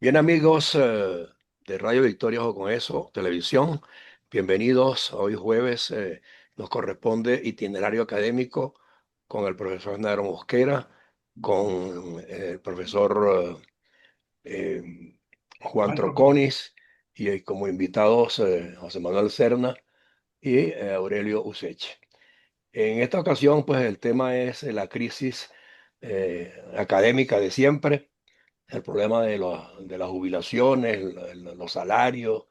Bien amigos de Radio Victoria o con eso, televisión, bienvenidos. Hoy jueves nos corresponde itinerario académico con el profesor Nairo Mosquera, con el profesor Juan Juan Troconis. Troconis y como invitados José Manuel Serna y Aurelio Useche. En esta ocasión, pues el tema es la crisis académica de siempre, el problema de las jubilaciones, los salarios, o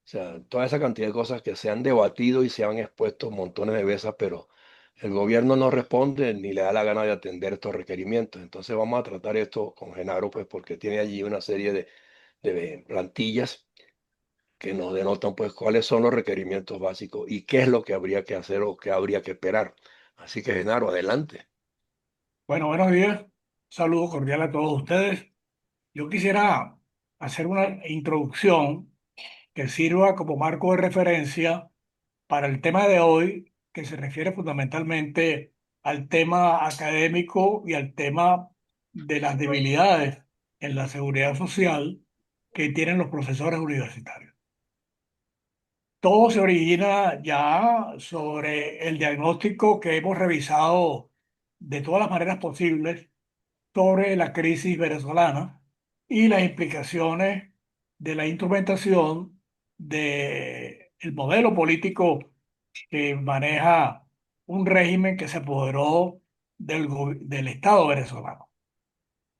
sea, toda esa cantidad de cosas que se han debatido y se han expuesto montones de veces, pero el gobierno no responde ni le da la gana de atender estos requerimientos. Entonces vamos a tratar esto con Genaro, pues porque tiene allí una serie de plantillas que nos denotan pues cuáles son los requerimientos básicos y qué es lo que habría que hacer o qué habría que esperar. Así que Genaro, adelante. Bueno, buenos días. Saludo cordial a todos ustedes. Yo quisiera hacer una introducción que sirva como marco de referencia para el tema de hoy, que se refiere fundamentalmente al tema académico y al tema de las debilidades en la seguridad social que tienen los profesores universitarios. Todo se origina ya sobre el diagnóstico que hemos revisado de todas las maneras posibles sobre la crisis venezolana y las implicaciones de la instrumentación del modelo político que maneja un régimen que se apoderó del Estado venezolano.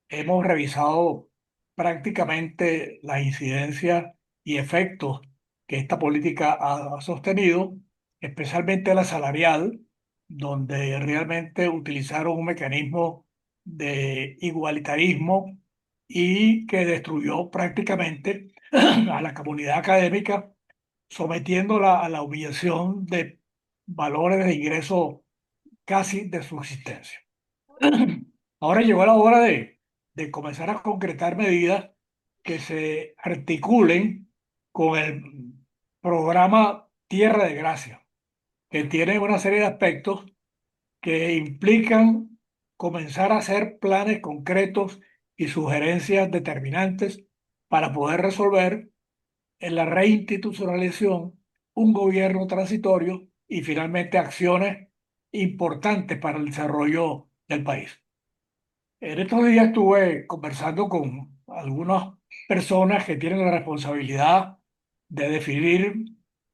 Hemos revisado prácticamente las incidencias y efectos que esta política ha sostenido, especialmente la salarial, donde realmente utilizaron un mecanismo de igualitarismo y que destruyó prácticamente a la comunidad académica, sometiéndola a la humillación de valores de ingreso casi de subsistencia. Ahora llegó la hora de comenzar a concretar medidas que se articulen con el programa Tierra de Gracia, que tiene una serie de aspectos que implican comenzar a hacer planes concretos y sugerencias determinantes para poder resolver en la reinstitucionalización, un gobierno transitorio y finalmente acciones importantes para el desarrollo del país. En estos días estuve conversando con algunas personas que tienen la responsabilidad de definir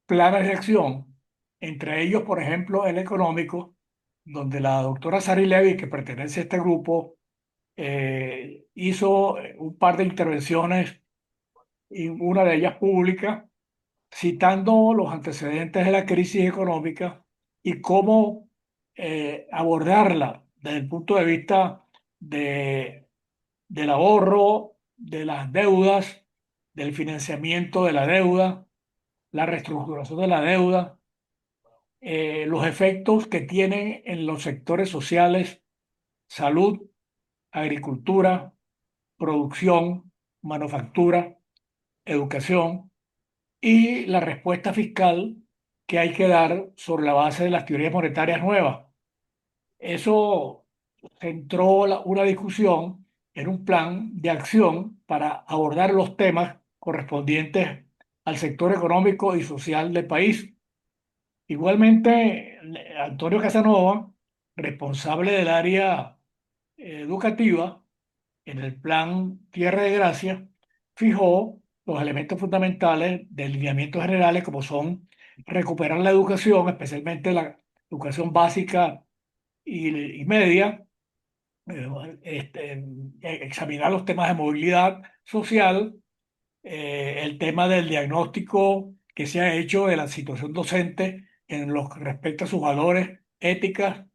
planes de acción, entre ellos, por ejemplo, el económico, donde la doctora Sari Levy, que pertenece a este grupo, hizo un par de intervenciones y una de ellas pública, citando los antecedentes de la crisis económica y cómo abordarla desde el punto de vista de, del ahorro, de las deudas, del financiamiento de la deuda, la reestructuración de la deuda, los efectos que tienen en los sectores sociales, salud, agricultura, producción, manufactura, educación y la respuesta fiscal que hay que dar sobre la base de las teorías monetarias nuevas. Eso centró una discusión en un plan de acción para abordar los temas correspondientes al sector económico y social del país. Igualmente, Antonio Casanova, responsable del área educativa, en el plan Tierra de Gracia, fijó los elementos fundamentales de lineamientos generales como son recuperar la educación, especialmente la educación básica y media, examinar los temas de movilidad social, el tema del diagnóstico que se ha hecho de la situación docente en lo que respecta a sus valores, éticas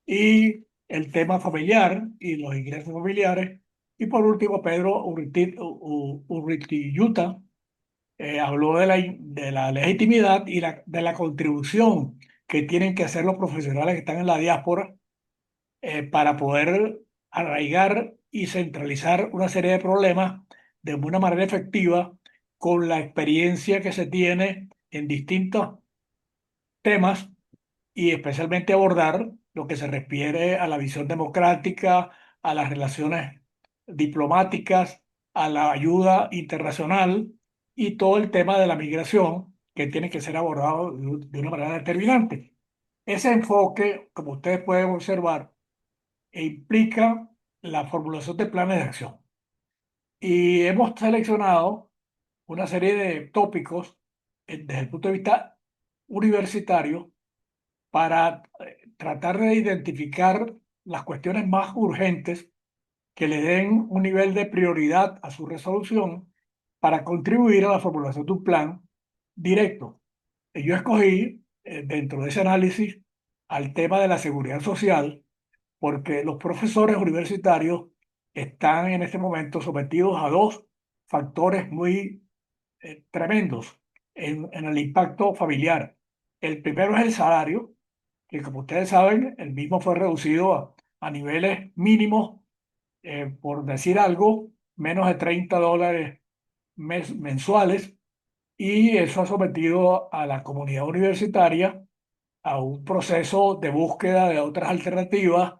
y el tema familiar y los ingresos familiares. Y por último, Pedro Urritiyuta habló de la legitimidad y de la contribución que tienen que hacer los profesionales que están en la diáspora para poder arraigar y centralizar una serie de problemas de una manera efectiva con la experiencia que se tiene en distintos temas y especialmente abordar lo que se refiere a la visión democrática, a las relaciones diplomáticas a la ayuda internacional y todo el tema de la migración que tiene que ser abordado de una manera determinante. Ese enfoque, como ustedes pueden observar, implica la formulación de planes de acción. Y hemos seleccionado una serie de tópicos desde el punto de vista universitario para tratar de identificar las cuestiones más urgentes que le den un nivel de prioridad a su resolución para contribuir a la formulación de un plan directo. Y yo escogí dentro de ese análisis al tema de la seguridad social porque los profesores universitarios están en este momento sometidos a dos factores muy tremendos en el impacto familiar. El primero es el salario, que como ustedes saben, el mismo fue reducido a niveles mínimos, por decir algo, menos de $30 mensuales, y eso ha sometido a la comunidad universitaria a un proceso de búsqueda de otras alternativas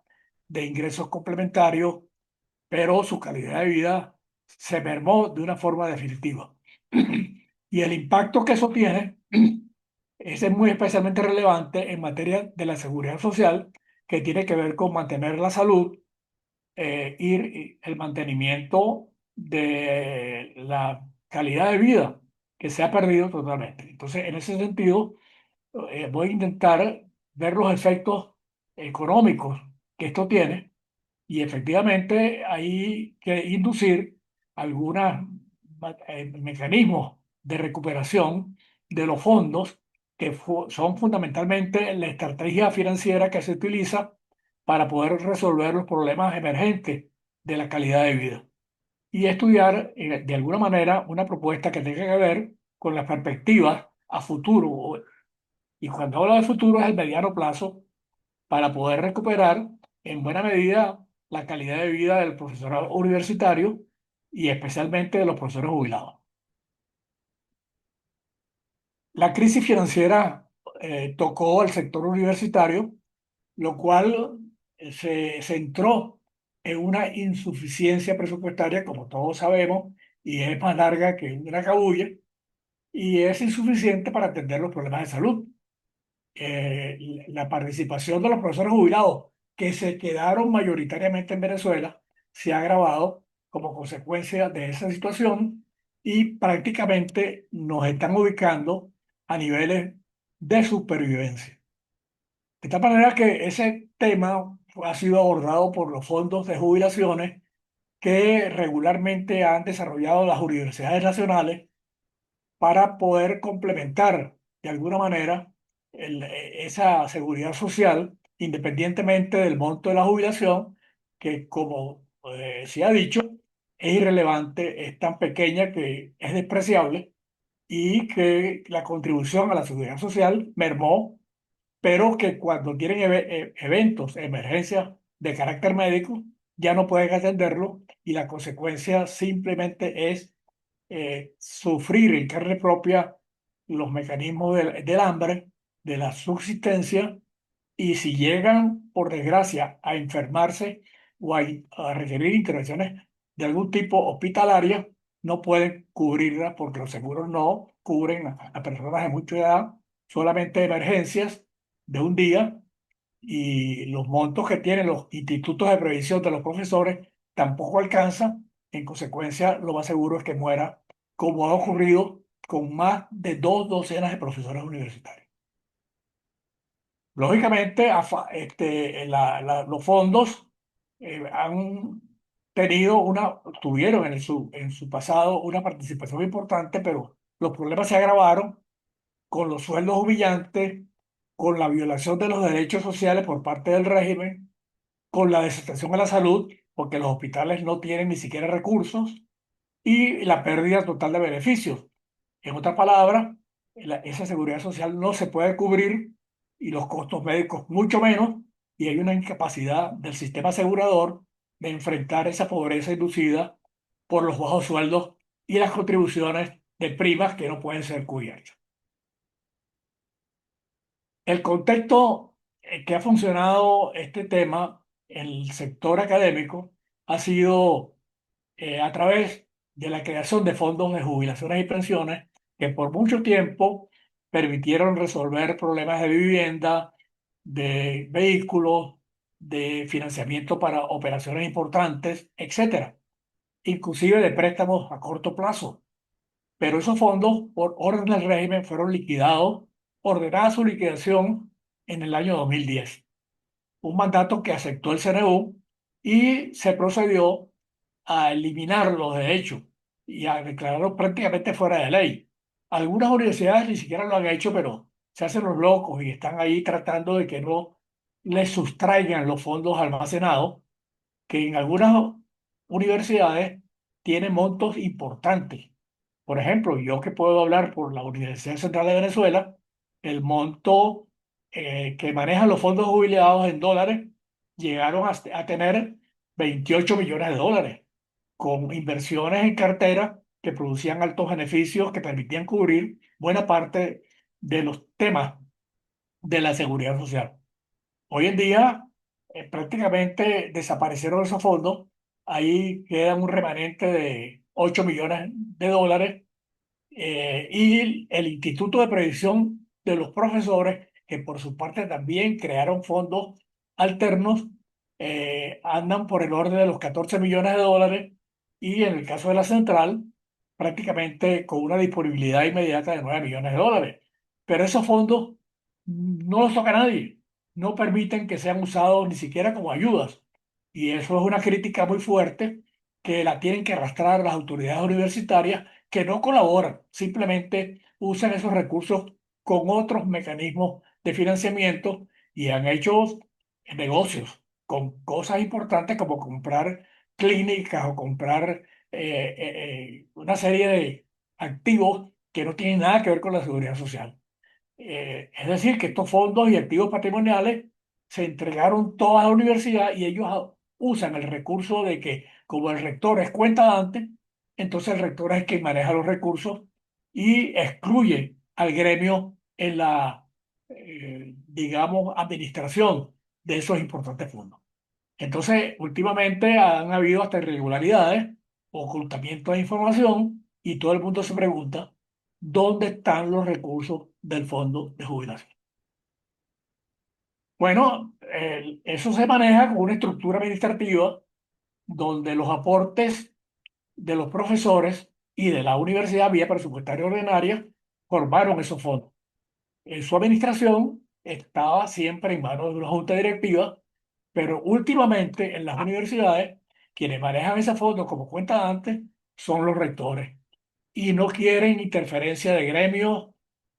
de ingresos complementarios, pero su calidad de vida se mermó de una forma definitiva. Y el impacto que eso tiene es muy especialmente relevante en materia de la seguridad social, que tiene que ver con mantener la salud y el mantenimiento de la calidad de vida que se ha perdido totalmente. Entonces, en ese sentido, voy a intentar ver los efectos económicos que esto tiene y efectivamente hay que inducir algunos mecanismos de recuperación de los fondos que son fundamentalmente la estrategia financiera que se utiliza para poder resolver los problemas emergentes de la calidad de vida y estudiar de alguna manera una propuesta que tenga que ver con las perspectivas a futuro. Y cuando hablo de futuro es el mediano plazo para poder recuperar en buena medida la calidad de vida del profesorado universitario y especialmente de los profesores jubilados. La crisis financiera tocó al sector universitario, lo cual se centró en una insuficiencia presupuestaria, como todos sabemos, y es más larga que una cabulla, y es insuficiente para atender los problemas de salud. La participación de los profesores jubilados que se quedaron mayoritariamente en Venezuela se ha agravado como consecuencia de esa situación y prácticamente nos están ubicando a niveles de supervivencia. De tal manera que ese tema ha sido abordado por los fondos de jubilaciones que regularmente han desarrollado las universidades nacionales para poder complementar de alguna manera esa seguridad social, independientemente del monto de la jubilación, que como se ha dicho, es irrelevante, es tan pequeña que es despreciable y que la contribución a la seguridad social mermó, pero que cuando tienen eventos, emergencias de carácter médico, ya no pueden atenderlo y la consecuencia simplemente es sufrir en carne propia los mecanismos del hambre, de la subsistencia, y si llegan, por desgracia, a enfermarse o a requerir intervenciones de algún tipo hospitalaria, no pueden cubrirlas porque los seguros no cubren a personas de mucha edad, solamente emergencias de un día y los montos que tienen los institutos de previsión de los profesores tampoco alcanzan. En consecuencia, lo más seguro es que muera, como ha ocurrido con más de 2 docenas de profesores universitarios. Lógicamente, los fondos han tuvieron en su pasado una participación importante, pero los problemas se agravaron con los sueldos humillantes, con la violación de los derechos sociales por parte del régimen, con la desatención a la salud, porque los hospitales no tienen ni siquiera recursos, y la pérdida total de beneficios. En otras palabras, esa seguridad social no se puede cubrir y los costos médicos mucho menos, y hay una incapacidad del sistema asegurador de enfrentar esa pobreza inducida por los bajos sueldos y las contribuciones de primas que no pueden ser cubiertas. El contexto que ha funcionado este tema en el sector académico ha sido a través de la creación de fondos de jubilaciones y pensiones que por mucho tiempo permitieron resolver problemas de vivienda, de vehículos, de financiamiento para operaciones importantes, etcétera, inclusive de préstamos a corto plazo. Pero esos fondos, por orden del régimen, fueron liquidados, ordenada su liquidación en el año 2010, un mandato que aceptó el CNU y se procedió a eliminarlos de hecho y a declararlos prácticamente fuera de ley. Algunas universidades ni siquiera lo han hecho, pero se hacen los locos y están ahí tratando de que no les sustraigan los fondos almacenados, que en algunas universidades tienen montos importantes. Por ejemplo, yo que puedo hablar por la Universidad Central de Venezuela, el monto que manejan los fondos jubilados en dólares llegaron a tener 28 millones de dólares, con inversiones en cartera que producían altos beneficios que permitían cubrir buena parte de los temas de la seguridad social. Hoy en día prácticamente desaparecieron esos fondos, ahí queda un remanente de 8 millones de dólares y el Instituto de Previsión de los Profesores, que por su parte también crearon fondos alternos, andan por el orden de los 14 millones de dólares y en el caso de la central, prácticamente con una disponibilidad inmediata de 9 millones de dólares. Pero esos fondos no los toca nadie, no permiten que sean usados ni siquiera como ayudas. Y eso es una crítica muy fuerte que la tienen que arrastrar las autoridades universitarias que no colaboran, simplemente usan esos recursos con otros mecanismos de financiamiento y han hecho negocios con cosas importantes como comprar clínicas o comprar una serie de activos que no tienen nada que ver con la seguridad social. Es decir, que estos fondos y activos patrimoniales se entregaron todos a la universidad y ellos usan el recurso de que como el rector es cuenta dante, entonces el rector es quien maneja los recursos y excluye al gremio en la, digamos, administración de esos importantes fondos. Entonces, últimamente han habido hasta irregularidades, ocultamiento de información y todo el mundo se pregunta dónde están los recursos del fondo de jubilación. Bueno, eso se maneja con una estructura administrativa donde los aportes de los profesores y de la universidad vía presupuestaria ordinaria formaron esos fondos. Su administración estaba siempre en manos de una junta directiva, pero últimamente en las universidades, quienes manejan ese fondo como cuenta antes son los rectores y no quieren interferencia de gremios,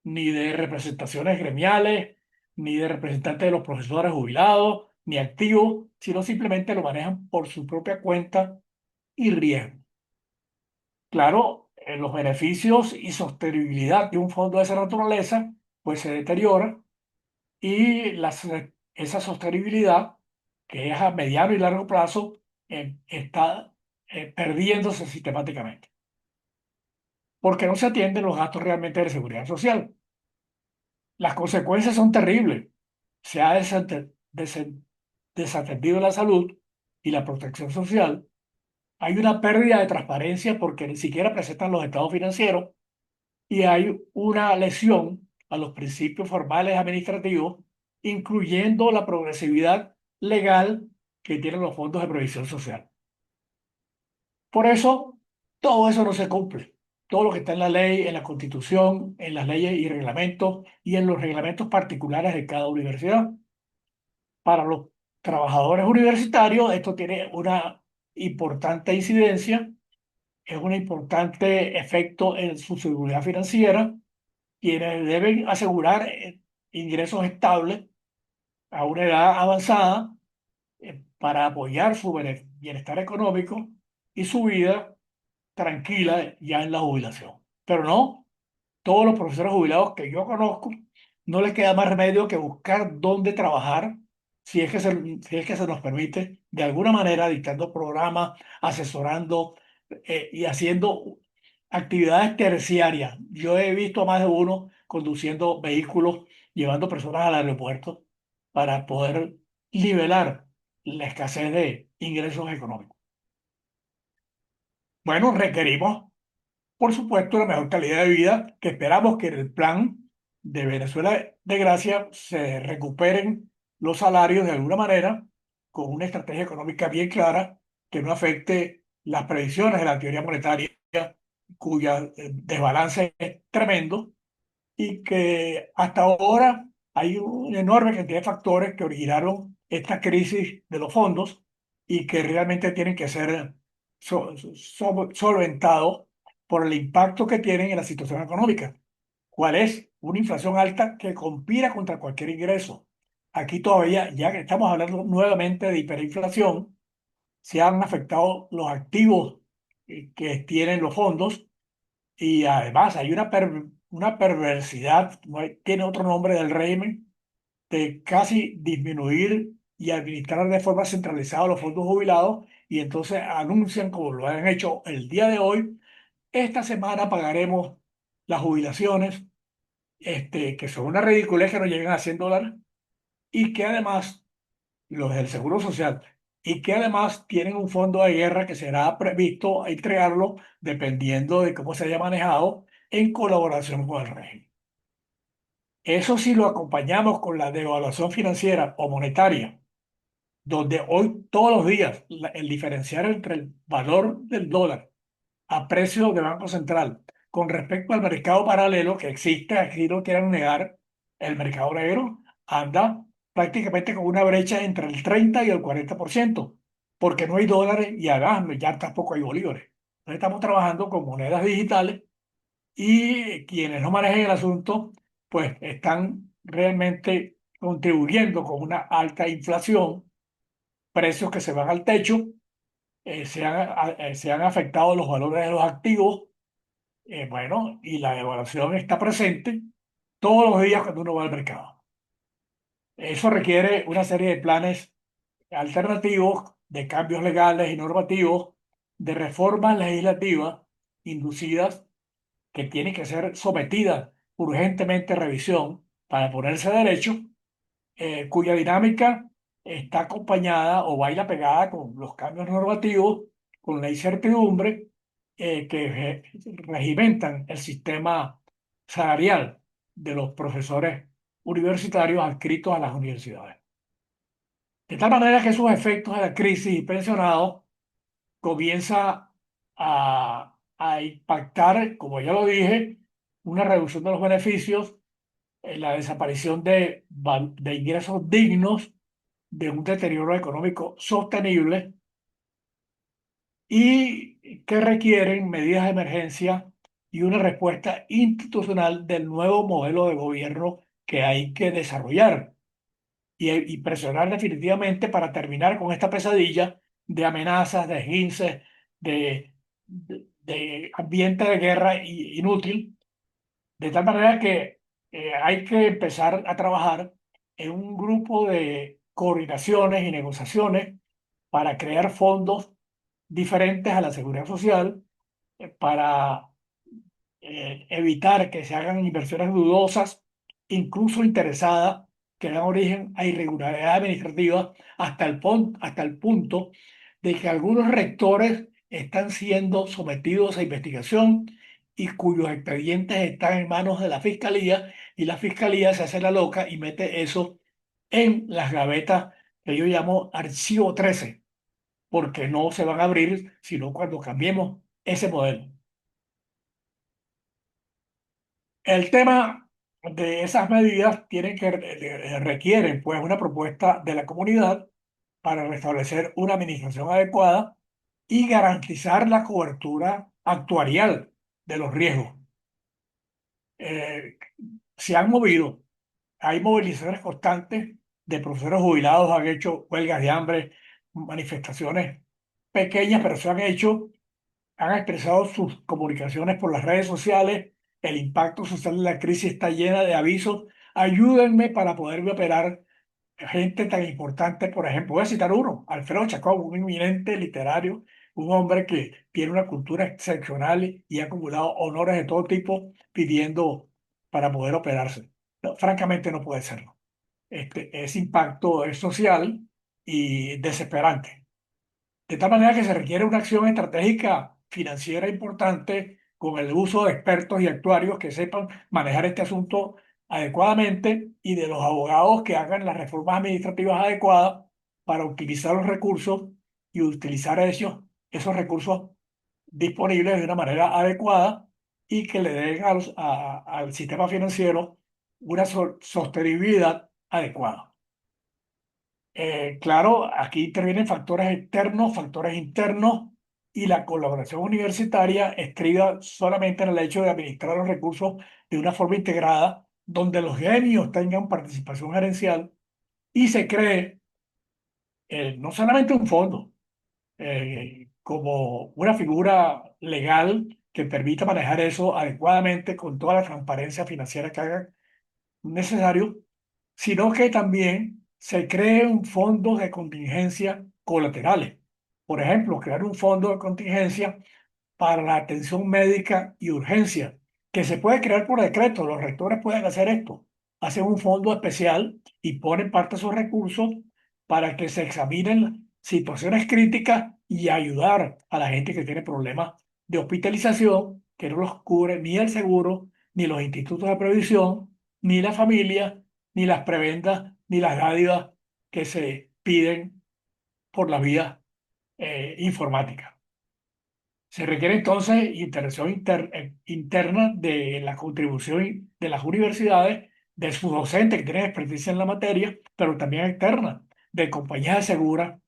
ni de representaciones gremiales, ni de representantes de los profesores jubilados, ni activos, sino simplemente lo manejan por su propia cuenta y riesgo. Claro, los beneficios y sostenibilidad de un fondo de esa naturaleza pues se deteriora y esa sostenibilidad, que es a mediano y largo plazo, está perdiéndose sistemáticamente, porque no se atienden los gastos realmente de seguridad social. Las consecuencias son terribles. Se ha desatendido la salud y la protección social. Hay una pérdida de transparencia porque ni siquiera presentan los estados financieros y hay una lesión a los principios formales administrativos, incluyendo la progresividad legal que tienen los fondos de previsión social. Por eso, todo eso no se cumple. Todo lo que está en la ley, en la Constitución, en las leyes y reglamentos y en los reglamentos particulares de cada universidad. Para los trabajadores universitarios, esto tiene una importante incidencia, es un importante efecto en su seguridad financiera, quienes deben asegurar ingresos estables a una edad avanzada para apoyar su bienestar económico y su vida tranquila ya en la jubilación. Pero no, todos los profesores jubilados que yo conozco no les queda más remedio que buscar dónde trabajar, si es que se nos permite, de alguna manera dictando programas, asesorando y haciendo actividades terciarias. Yo he visto a más de uno conduciendo vehículos, llevando personas al aeropuerto para poder nivelar la escasez de ingresos económicos. Bueno, requerimos, por supuesto, la mejor calidad de vida, que esperamos que en el plan de Venezuela de Gracia se recuperen los salarios de alguna manera, con una estrategia económica bien clara que no afecte las previsiones de la teoría monetaria, cuya desbalance es tremendo y que hasta ahora hay una enorme cantidad de factores que originaron esta crisis de los fondos y que realmente tienen que ser solventados por el impacto que tienen en la situación económica. ¿Cuál es? Una inflación alta que compira contra cualquier ingreso. Aquí todavía, ya que estamos hablando nuevamente de hiperinflación, se han afectado los activos que tienen los fondos y además hay una perversidad, tiene otro nombre del régimen, de casi disminuir y administrar de forma centralizada los fondos jubilados y entonces anuncian, como lo han hecho el día de hoy, esta semana pagaremos las jubilaciones, que son una ridiculez que no llegan a $100 y que además los del Seguro Social, y que además tienen un fondo de guerra que será previsto entregarlo dependiendo de cómo se haya manejado en colaboración con el régimen. Eso sí lo acompañamos con la devaluación financiera o monetaria, donde hoy todos los días el diferencial entre el valor del dólar a precio de Banco Central con respecto al mercado paralelo que existe, aquí no quieran negar, el mercado negro anda prácticamente con una brecha entre el 30 y el 40%, porque no hay dólares y además ya tampoco hay bolívares. Entonces estamos trabajando con monedas digitales y quienes no manejen el asunto, pues están realmente contribuyendo con una alta inflación, precios que se van al techo, se han afectado los valores de los activos, bueno, y la devaluación está presente todos los días cuando uno va al mercado. Eso requiere una serie de planes alternativos, de cambios legales y normativos, de reformas legislativas inducidas que tienen que ser sometidas urgentemente a revisión para ponerse a derecho, cuya dinámica está acompañada o baila pegada con los cambios normativos, con la incertidumbre que regimentan el sistema salarial de los profesores universitarios adscritos a las universidades. De tal manera que esos efectos de la crisis y pensionados comienza a impactar, como ya lo dije, una reducción de los beneficios, la desaparición de ingresos dignos, de un deterioro económico sostenible y que requieren medidas de emergencia y una respuesta institucional del nuevo modelo de gobierno que hay que desarrollar y presionar definitivamente para terminar con esta pesadilla de amenazas, de esguinces, de ambiente de guerra inútil, de tal manera que hay que empezar a trabajar en un grupo de coordinaciones y negociaciones para crear fondos diferentes a la seguridad social, para evitar que se hagan inversiones dudosas, incluso interesadas, que dan origen a irregularidades administrativas hasta el punto de que algunos rectores están siendo sometidos a investigación y cuyos expedientes están en manos de la fiscalía y la fiscalía se hace la loca y mete eso en las gavetas que yo llamo archivo 13 porque no se van a abrir sino cuando cambiemos ese modelo. El tema de esas medidas requieren pues una propuesta de la comunidad para restablecer una administración adecuada y garantizar la cobertura actuarial de los riesgos. Eh, Se han movido, hay movilizaciones constantes de profesores jubilados, han hecho huelgas de hambre, manifestaciones pequeñas, pero se han hecho, han expresado sus comunicaciones por las redes sociales. El impacto social de la crisis está llena de avisos. Ayúdenme para poderme operar. Gente tan importante, por ejemplo, voy a citar uno, Alfredo Chacón, un eminente literario, un hombre que tiene una cultura excepcional y ha acumulado honores de todo tipo pidiendo para poder operarse. No, francamente no puede serlo. Ese impacto es social y desesperante. De tal manera que se requiere una acción estratégica financiera importante con el uso de expertos y actuarios que sepan manejar este asunto adecuadamente y de los abogados que hagan las reformas administrativas adecuadas para optimizar los recursos y utilizar esos recursos disponibles de una manera adecuada y que le den al sistema financiero una sostenibilidad adecuada. Claro, aquí intervienen factores externos, factores internos, y la colaboración universitaria estriba solamente en el hecho de administrar los recursos de una forma integrada, donde los gremios tengan participación gerencial y se cree no solamente un fondo, como una figura legal que permita manejar eso adecuadamente con toda la transparencia financiera que haga necesario, sino que también se cree un fondo de contingencia colaterales. Por ejemplo, crear un fondo de contingencia para la atención médica y urgencia, que se puede crear por decreto. Los rectores pueden hacer esto. Hacen un fondo especial y ponen parte de sus recursos para que se examinen situaciones críticas y ayudar a la gente que tiene problemas de hospitalización, que no los cubre ni el seguro, ni los institutos de previsión, ni la familia, ni las prebendas, ni las dádivas que se piden por la vía informática. Se requiere entonces intervención interna de la contribución de las universidades, de sus docentes que tienen experiencia en la materia, pero también externa, de compañías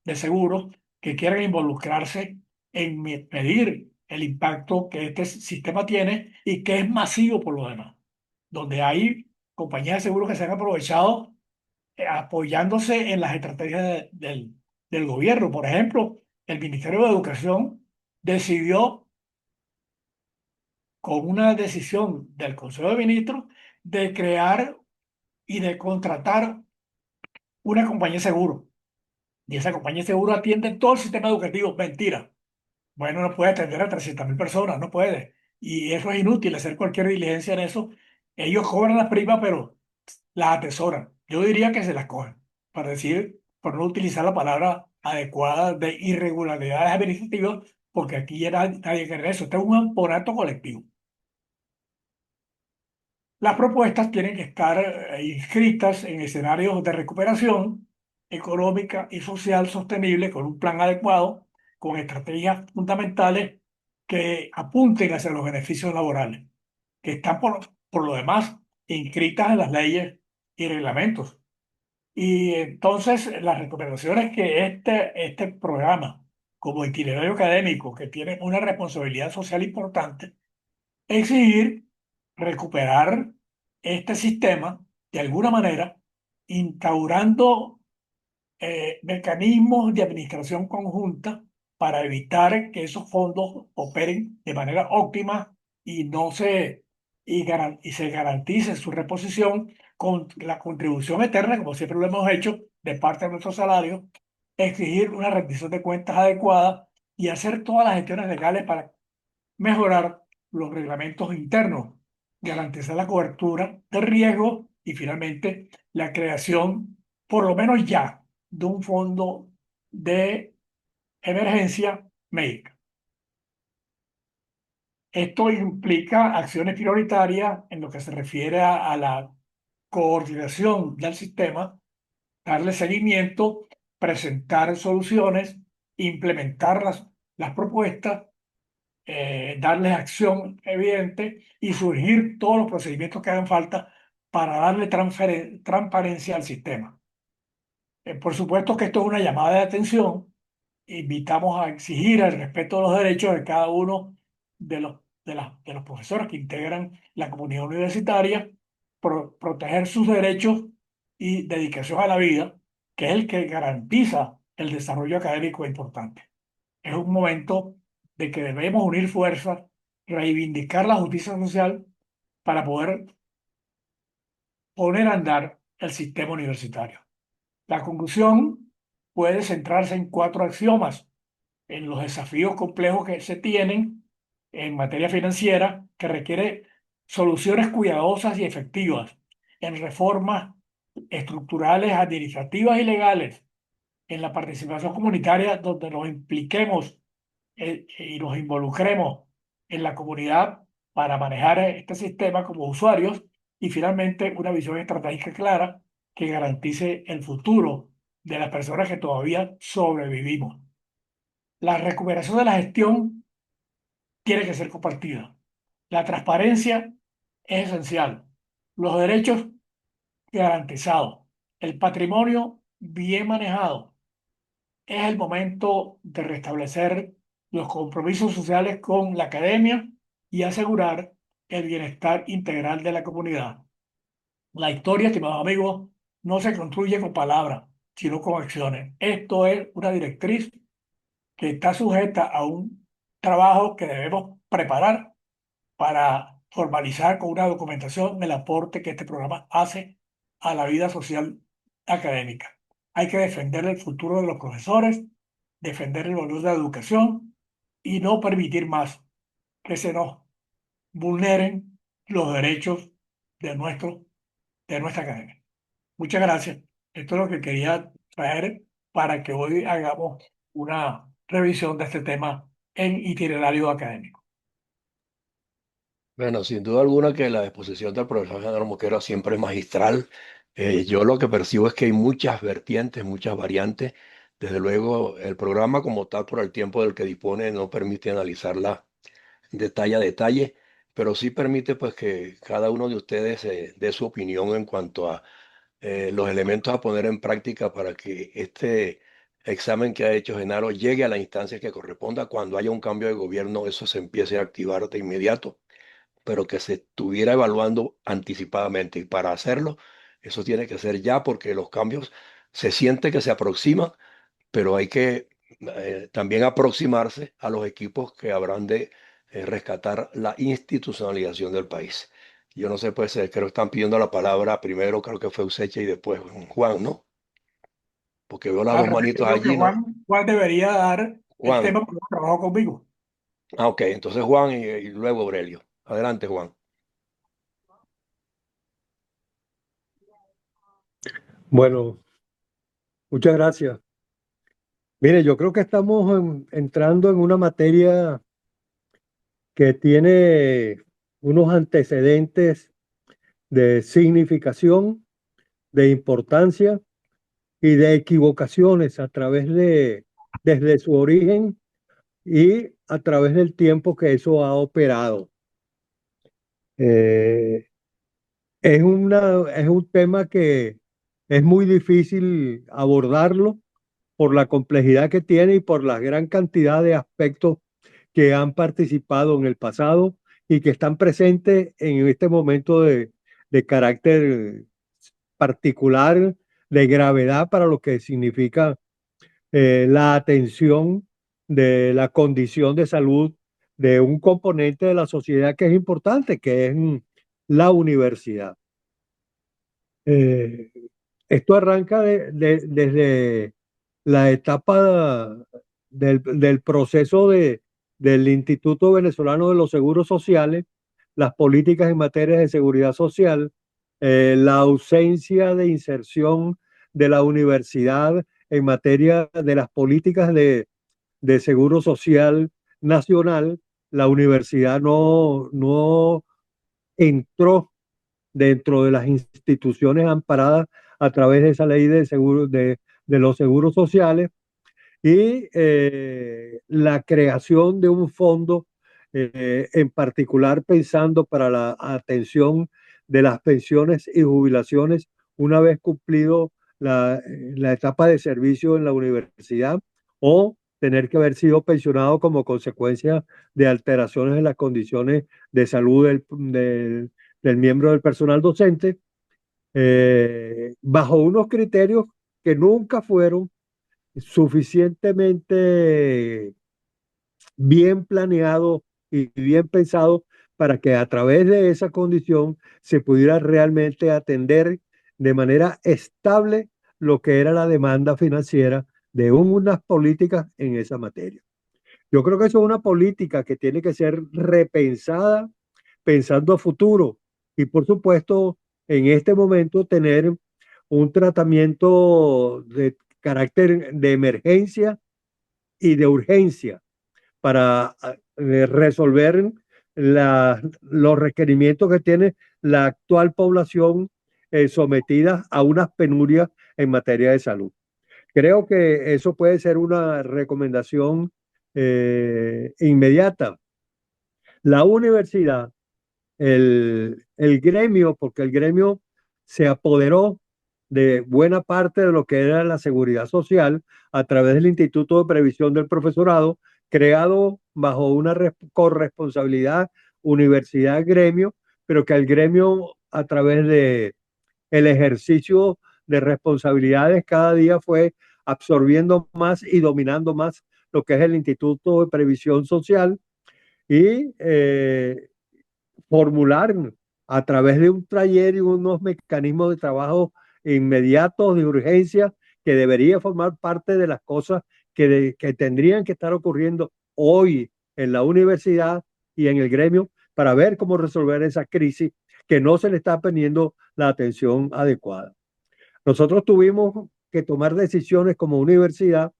de seguros que quieran involucrarse en medir el impacto que este sistema tiene y que es masivo por lo demás, donde hay compañías de seguros que se han aprovechado apoyándose en las estrategias del gobierno. Por ejemplo, el Ministerio de Educación decidió, con una decisión del Consejo de Ministros, de crear y de contratar una compañía de seguro. Y esa compañía de seguro atiende todo el sistema educativo. Mentira. Bueno, no puede atender a 300.000 personas, no puede. Y eso es inútil, hacer cualquier diligencia en eso. Ellos cobran las primas, pero las atesoran. Yo diría que se las cogen, para decir, por no utilizar la palabra adecuada de irregularidades administrativas, porque aquí ya nadie quiere eso. Este es un aparato colectivo. Las propuestas tienen que estar inscritas en escenarios de recuperación económica y social sostenible con un plan adecuado, con estrategias fundamentales que apunten hacia los beneficios laborales, que están por lo demás inscritas en las leyes y reglamentos. Y entonces las recomendaciones que este programa, como itinerario académico, que tiene una responsabilidad social importante, exigir recuperar este sistema de alguna manera, instaurando mecanismos de administración conjunta para evitar que esos fondos operen de manera óptima y no se y se garantice su reposición con la contribución eterna, como siempre lo hemos hecho, de parte de nuestros salarios, exigir una rendición de cuentas adecuada y hacer todas las gestiones legales para mejorar los reglamentos internos, garantizar la cobertura de riesgo y finalmente la creación, por lo menos ya, de un fondo de emergencia médica. Esto implica acciones prioritarias en lo que se refiere a la coordinación del sistema, darle seguimiento, presentar soluciones, implementar las propuestas, darles acción evidente y surgir todos los procedimientos que hagan falta para darle transparencia al sistema. Por supuesto que esto es una llamada de atención. Invitamos a exigir el respeto de los derechos de cada uno de los profesores que integran la comunidad universitaria, proteger sus derechos y dedicación a la vida, que es el que garantiza el desarrollo académico importante. Es un momento de que debemos unir fuerzas, reivindicar la justicia social para poder poner a andar el sistema universitario. La conclusión puede centrarse en cuatro axiomas, en los desafíos complejos que se tienen en materia financiera, que requiere soluciones cuidadosas y efectivas, en reformas estructurales, administrativas y legales, en la participación comunitaria, donde nos impliquemos y nos involucremos en la comunidad para manejar este sistema como usuarios y finalmente una visión estratégica clara que garantice el futuro de las personas que todavía sobrevivimos. La recuperación de la gestión tiene que ser compartida. La transparencia es esencial. Los derechos garantizados. El patrimonio bien manejado. Es el momento de restablecer los compromisos sociales con la academia y asegurar el bienestar integral de la comunidad. La historia, estimados amigos, no se construye con palabras, sino con acciones. Esto es una directriz que está sujeta a un trabajo que debemos preparar para formalizar con una documentación el aporte que este programa hace a la vida social académica. Hay que defender el futuro de los profesores, defender el valor de la educación y no permitir más que se nos vulneren los derechos de, de nuestra academia. Muchas gracias. Esto es lo que quería traer para que hoy hagamos una revisión de este tema en itinerario académico. Bueno, sin duda alguna que la exposición del profesor Genaro Mosquera siempre es magistral. Yo lo que percibo es que hay muchas vertientes, muchas variantes. Desde luego, el programa como tal, por el tiempo del que dispone, no permite analizarla detalle a detalle, pero sí permite pues que cada uno de ustedes dé su opinión en cuanto a los elementos a poner en práctica para que este examen que ha hecho Genaro llegue a la instancia que corresponda. Cuando haya un cambio de gobierno, eso se empiece a activar de inmediato, pero que se estuviera evaluando anticipadamente. Y para hacerlo, eso tiene que ser ya porque los cambios se siente que se aproximan, pero hay que también aproximarse a los equipos que habrán de rescatar la institucionalización del país. Yo no sé, pues creo que están pidiendo la palabra primero, creo que fue Usecha y después Juan, ¿no? Porque veo las Al dos revés, manitos creo que allí, ¿no? Juan debería dar el Juan. tema porque trabajó conmigo. Ah, ok, entonces Juan y luego Aurelio. Adelante, Juan. Bueno, muchas gracias. Mire, yo creo que estamos entrando en una materia que tiene unos antecedentes de significación, de importancia y de equivocaciones a través desde su origen y a través del tiempo que eso ha operado. Eh, es un tema que es muy difícil abordarlo por la complejidad que tiene y por la gran cantidad de aspectos que han participado en el pasado y que están presentes en este momento de carácter particular, de gravedad para lo que significa la atención de la condición de salud de un componente de la sociedad que es importante, que es la universidad. Eh, Esto arranca desde la etapa del proceso del Instituto Venezolano de los Seguros Sociales, las políticas en materia de seguridad social, la ausencia de inserción de la universidad en materia de las políticas de seguro social nacional. La universidad no entró dentro de las instituciones amparadas a través de esa ley de los seguros sociales y la creación de un fondo en particular pensando para la atención de las pensiones y jubilaciones una vez cumplido la etapa de servicio en la universidad o tener que haber sido pensionado como consecuencia de alteraciones en las condiciones de salud del miembro del personal docente, bajo unos criterios que nunca fueron suficientemente bien planeados y bien pensados para que a través de esa condición se pudiera realmente atender de manera estable lo que era la demanda financiera de unas políticas en esa materia. Yo creo que eso es una política que tiene que ser repensada pensando a futuro y por supuesto en este momento tener un tratamiento de carácter de emergencia y de urgencia para resolver los requerimientos que tiene la actual población sometida a unas penurias en materia de salud. Creo que eso puede ser una recomendación inmediata. La universidad, el gremio, porque el gremio se apoderó de buena parte de lo que era la seguridad social a través del Instituto de Previsión del Profesorado, creado bajo una corresponsabilidad universidad-gremio, pero que el gremio a través de el ejercicio de responsabilidades cada día fue absorbiendo más y dominando más lo que es el Instituto de Previsión Social y formular a través de un taller y unos mecanismos de trabajo inmediatos de urgencia que debería formar parte de las cosas que tendrían que estar ocurriendo hoy en la universidad y en el gremio para ver cómo resolver esa crisis que no se le está poniendo la atención adecuada. Nosotros tuvimos que tomar decisiones como universidad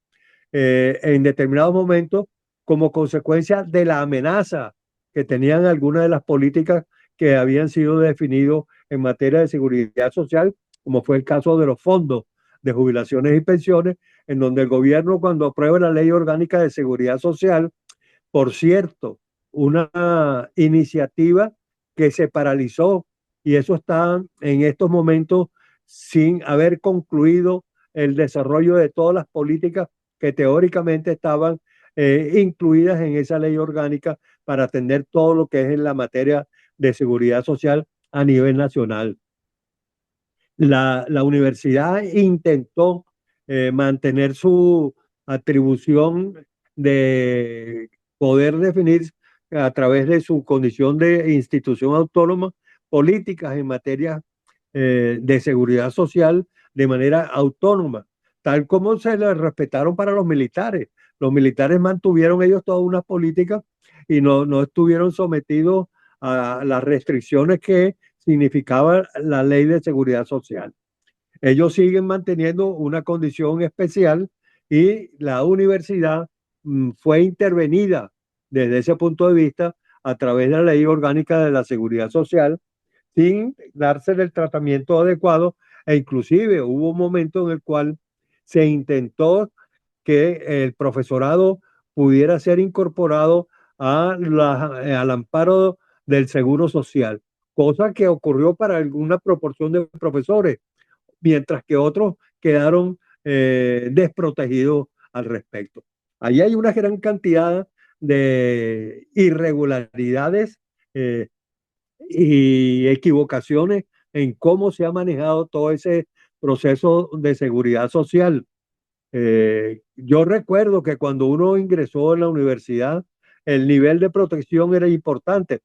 en determinados momentos como consecuencia de la amenaza que tenían algunas de las políticas que habían sido definidos en materia de seguridad social, como fue el caso de los fondos de jubilaciones y pensiones, en donde el gobierno cuando aprueba la ley orgánica de seguridad social, por cierto, una iniciativa que se paralizó y eso está en estos momentos sin haber concluido el desarrollo de todas las políticas que teóricamente estaban incluidas en esa ley orgánica para atender todo lo que es en la materia de seguridad social a nivel nacional. La universidad intentó mantener su atribución de poder definir a través de su condición de institución autónoma políticas en materia de seguridad social de manera autónoma, tal como se le respetaron para los militares. Los militares mantuvieron ellos todas unas políticas y no estuvieron sometidos a las restricciones que significaba la ley de seguridad social. Ellos siguen manteniendo una condición especial y la universidad fue intervenida desde ese punto de vista a través de la ley orgánica de la seguridad social sin dársele el tratamiento adecuado e inclusive hubo un momento en el cual se intentó que el profesorado pudiera ser incorporado al amparo del seguro social, cosa que ocurrió para alguna proporción de profesores, mientras que otros quedaron desprotegidos al respecto. Ahí hay una gran cantidad de irregularidades y equivocaciones en cómo se ha manejado todo ese proceso de seguridad social. Yo recuerdo que cuando uno ingresó en la universidad, el nivel de protección era importante.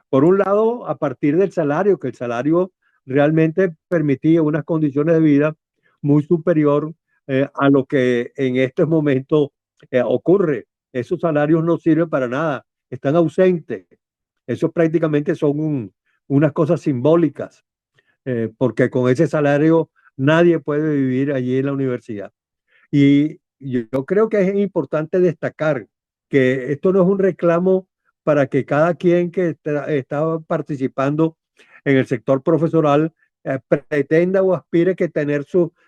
Por un lado, a partir del salario, que el salario realmente permitía unas condiciones de vida muy superior a lo que en estos momentos ocurre. Esos salarios no sirven para nada, están ausentes. Eso prácticamente son unas cosas simbólicas, porque con ese salario nadie puede vivir allí en la universidad. Y yo creo que es importante destacar que esto no es un reclamo para que cada quien que está participando en el sector profesoral pretenda o aspire que tener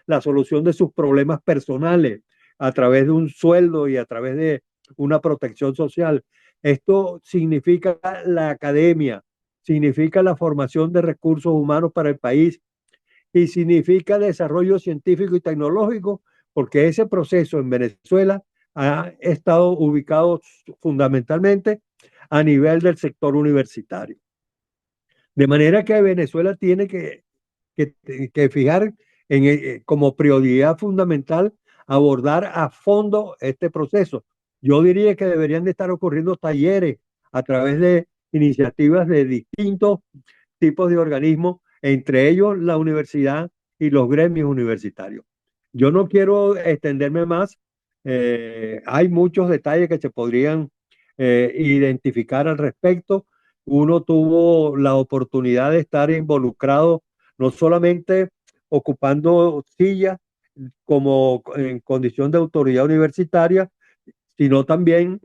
la solución de sus problemas personales a través de un sueldo y a través de una protección social. Esto significa la academia, significa la formación de recursos humanos para el país y significa desarrollo científico y tecnológico, porque ese proceso en Venezuela ha estado ubicado fundamentalmente a nivel del sector universitario. De manera que Venezuela tiene que fijar como prioridad fundamental abordar a fondo este proceso. Yo diría que deberían de estar ocurriendo talleres a través de iniciativas de distintos tipos de organismos, entre ellos la universidad y los gremios universitarios. Yo no quiero extenderme más. Hay muchos detalles que se podrían identificar al respecto. Uno tuvo la oportunidad de estar involucrado no solamente ocupando sillas como en condición de autoridad universitaria, sino también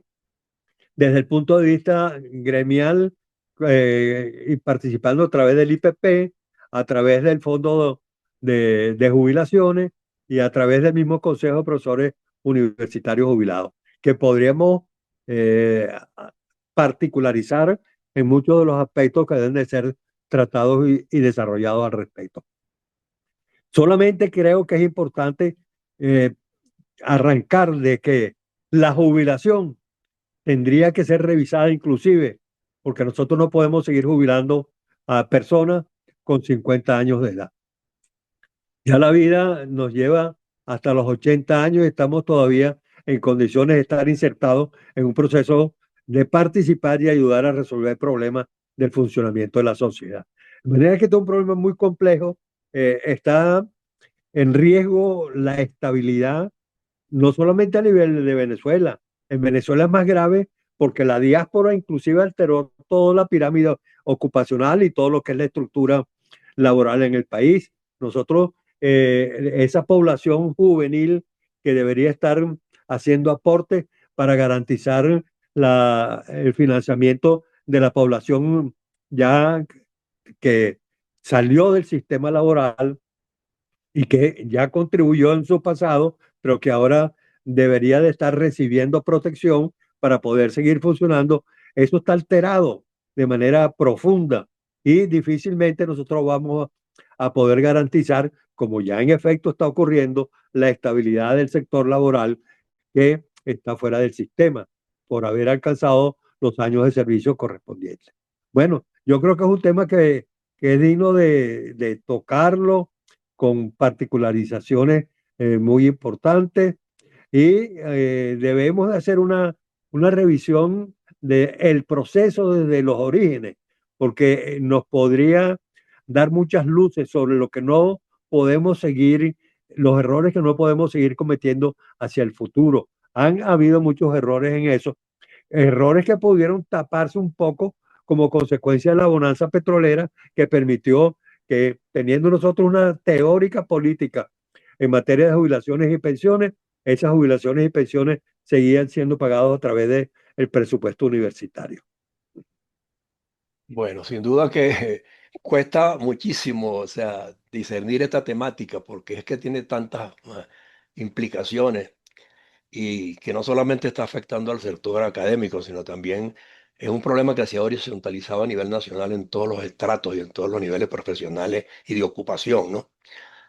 desde el punto de vista gremial y participando a través del IPP, a través del Fondo de Jubilaciones y a través del mismo Consejo de Profesores Universitarios Jubilados, que podríamos eh, particularizar en muchos de los aspectos que deben de ser tratados y desarrollados al respecto. Solamente creo que es importante eh, arrancar de que la jubilación tendría que ser revisada inclusive, porque nosotros no podemos seguir jubilando a personas con 50 años de edad. Ya la vida nos lleva hasta los 80 años y estamos todavía en condiciones de estar insertados en un proceso de participar y ayudar a resolver problemas del funcionamiento de la sociedad. De manera que este es un problema muy complejo. Está en riesgo la estabilidad no solamente a nivel de Venezuela. En Venezuela es más grave porque la diáspora inclusive alteró toda la pirámide ocupacional y todo lo que es la estructura laboral en el país. Nosotros, esa población juvenil que debería estar haciendo aportes para garantizar el financiamiento de la población ya que salió del sistema laboral y que ya contribuyó en su pasado, pero que ahora debería de estar recibiendo protección para poder seguir funcionando, eso está alterado de manera profunda y difícilmente nosotros vamos a poder garantizar, como ya en efecto está ocurriendo, la estabilidad del sector laboral que está fuera del sistema por haber alcanzado los años de servicio correspondientes. Bueno, yo creo que es un tema que es digno de tocarlo con particularizaciones muy importantes y debemos de hacer una revisión del proceso desde los orígenes, porque nos podría dar muchas luces sobre lo que no podemos seguir, los errores que no podemos seguir cometiendo hacia el futuro. Han habido muchos errores en eso, errores que pudieron taparse un poco como consecuencia de la bonanza petrolera que permitió que teniendo nosotros una teórica política en materia de jubilaciones y pensiones, esas jubilaciones y pensiones seguían siendo pagadas a través del presupuesto universitario. Bueno, sin duda que cuesta muchísimo, o sea, discernir esta temática porque es que tiene tantas implicaciones y que no solamente está afectando al sector académico, sino también es un problema que se ha horizontalizado a nivel nacional en todos los estratos y en todos los niveles profesionales y de ocupación, ¿no?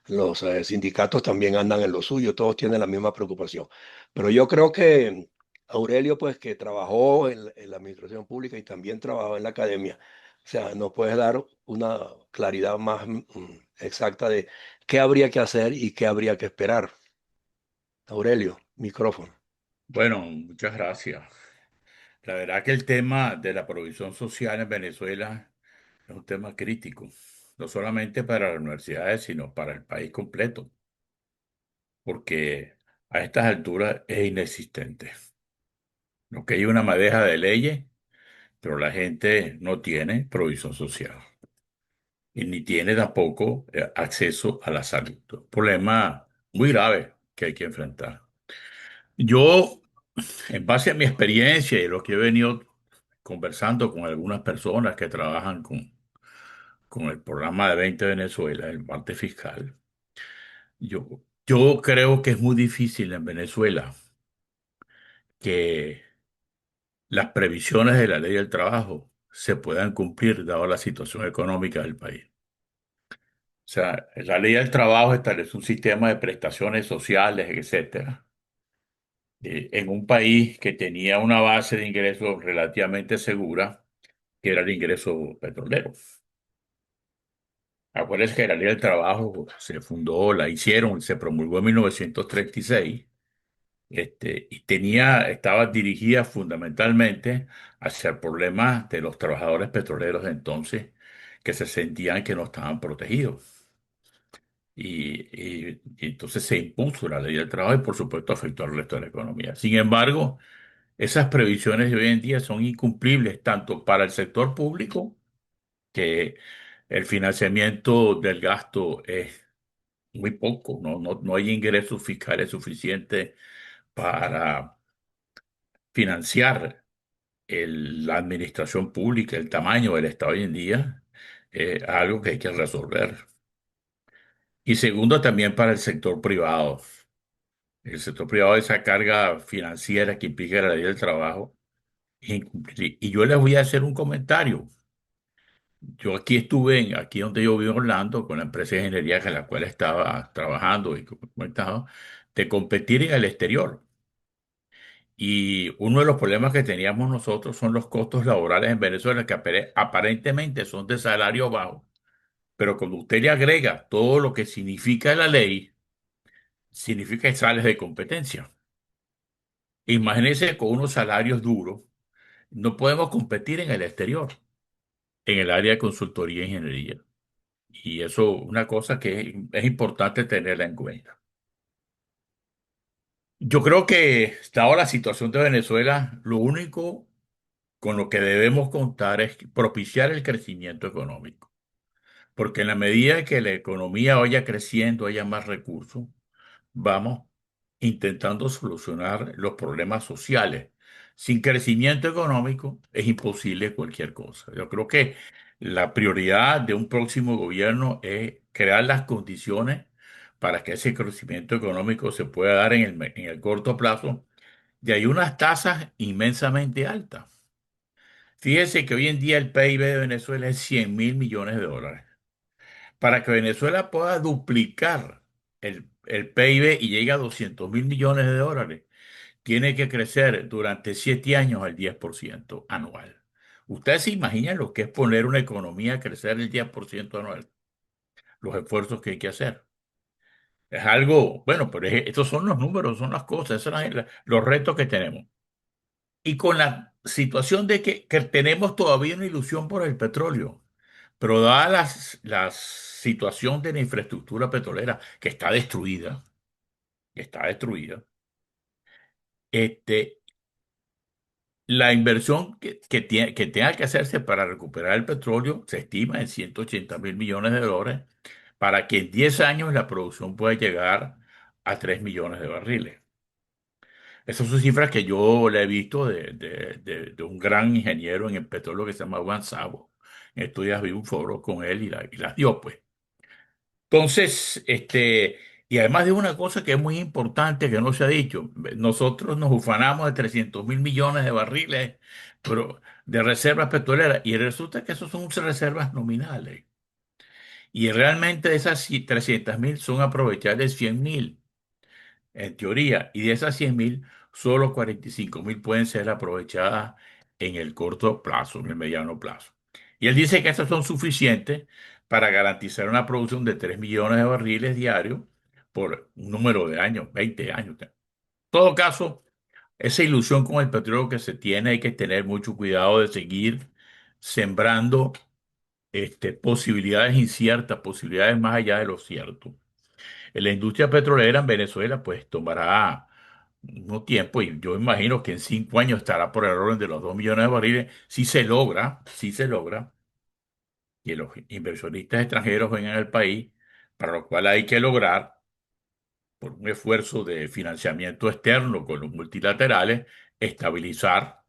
Los sindicatos también andan en lo suyo, todos tienen la misma preocupación. Pero yo creo que Aurelio, pues que trabajó en la administración pública y también trabajó en la academia, o sea, nos puede dar una claridad más exacta de qué habría que hacer y qué habría que esperar. Aurelio, micrófono. Bueno, muchas gracias. La verdad que el tema de la provisión social en Venezuela es un tema crítico, no solamente para las universidades, sino para el país completo, porque a estas alturas es inexistente. Lo que hay una madeja de leyes, pero la gente no tiene provisión social y ni tiene tampoco acceso a la salud. Un problema muy grave que hay que enfrentar. Yo, en base a mi experiencia y lo que he venido conversando con algunas personas que trabajan con el programa de 20 Venezuela, el parte fiscal, yo creo que es muy difícil en Venezuela que las previsiones de la ley del trabajo se puedan cumplir dado la situación económica del país. O sea, la ley del trabajo establece un sistema de prestaciones sociales, etcétera, en un país que tenía una base de ingresos relativamente segura, que era el ingreso petrolero. Acuérdense que la ley del trabajo se fundó, la hicieron, se promulgó en 1936, y estaba dirigida fundamentalmente hacia el problema de los trabajadores petroleros de entonces, que se sentían que no estaban protegidos. Y entonces se impuso la ley del trabajo y por supuesto afectó al resto de la economía. Sin embargo, esas previsiones de hoy en día son incumplibles tanto para el sector público, que el financiamiento del gasto es muy poco, no hay ingresos fiscales suficientes para financiar la administración pública, el tamaño del Estado hoy en día, es algo que hay que resolver. Y segundo, también para el sector privado. El sector privado, esa carga financiera que implica la ley del trabajo. Y yo les voy a hacer un comentario. Yo aquí estuve, aquí donde yo vivo en Orlando, con la empresa de ingeniería con la cual estaba trabajando y comentado, de competir en el exterior. Y uno de los problemas que teníamos nosotros son los costos laborales en Venezuela, que aparentemente son de salario bajo. Pero cuando usted le agrega todo lo que significa la ley, significa que sales de competencia. Imagínense con unos salarios duros, no podemos competir en el exterior, en el área de consultoría e ingeniería. Y eso es una cosa que es importante tenerla en cuenta. Yo creo que, dado la situación de Venezuela, lo único con lo que debemos contar es propiciar el crecimiento económico. Porque en la medida que la economía vaya creciendo, haya más recursos, vamos intentando solucionar los problemas sociales. Sin crecimiento económico es imposible cualquier cosa. Yo creo que la prioridad de un próximo gobierno es crear las condiciones para que ese crecimiento económico se pueda dar en el corto plazo. Y hay unas tasas inmensamente altas. Fíjese que hoy en día el PIB de Venezuela es 100.000 millones de dólares. Para que Venezuela pueda duplicar el PIB y llegue a 200.000 millones de dólares, tiene que crecer durante 7 años al 10% anual. ¿Ustedes se imaginan lo que es poner una economía a crecer el 10% anual? Los esfuerzos que hay que hacer. Es algo, bueno, pero estos son los números, son las cosas, esos son los retos que tenemos. Y con la situación de que tenemos todavía una ilusión por el petróleo, pero dada la situación de la infraestructura petrolera que está destruida, este, la inversión que tenga que hacerse para recuperar el petróleo se estima en 180.000 millones de dólares para que en 10 años la producción pueda llegar a 3 millones de barriles. Esas son cifras que yo le he visto de un gran ingeniero en el petróleo que se llama Juan Sabo. En estos días vi un foro con él y las dio, pues. Entonces, y además de una cosa que es muy importante que no se ha dicho, nosotros nos ufanamos de 300.000 millones de barriles pero, de reservas petroleras y resulta que esos son reservas nominales. Y realmente de esas 300.000 son aprovechables 100.000 en teoría, y de esas 100.000, solo 45.000 pueden ser aprovechadas en el corto plazo, en el mediano plazo. Y él dice que esas son suficientes para garantizar una producción de 3 millones de barriles diarios por un número de años, 20 años. En todo caso, esa ilusión con el petróleo que se tiene, hay que tener mucho cuidado de seguir sembrando posibilidades inciertas, posibilidades más allá de lo cierto. La industria petrolera en Venezuela pues tomará un tiempo y yo imagino que en 5 años estará por el orden de los 2 millones de barriles si se logra que los inversionistas extranjeros vengan al país, para lo cual hay que lograr, por un esfuerzo de financiamiento externo con los multilaterales, estabilizar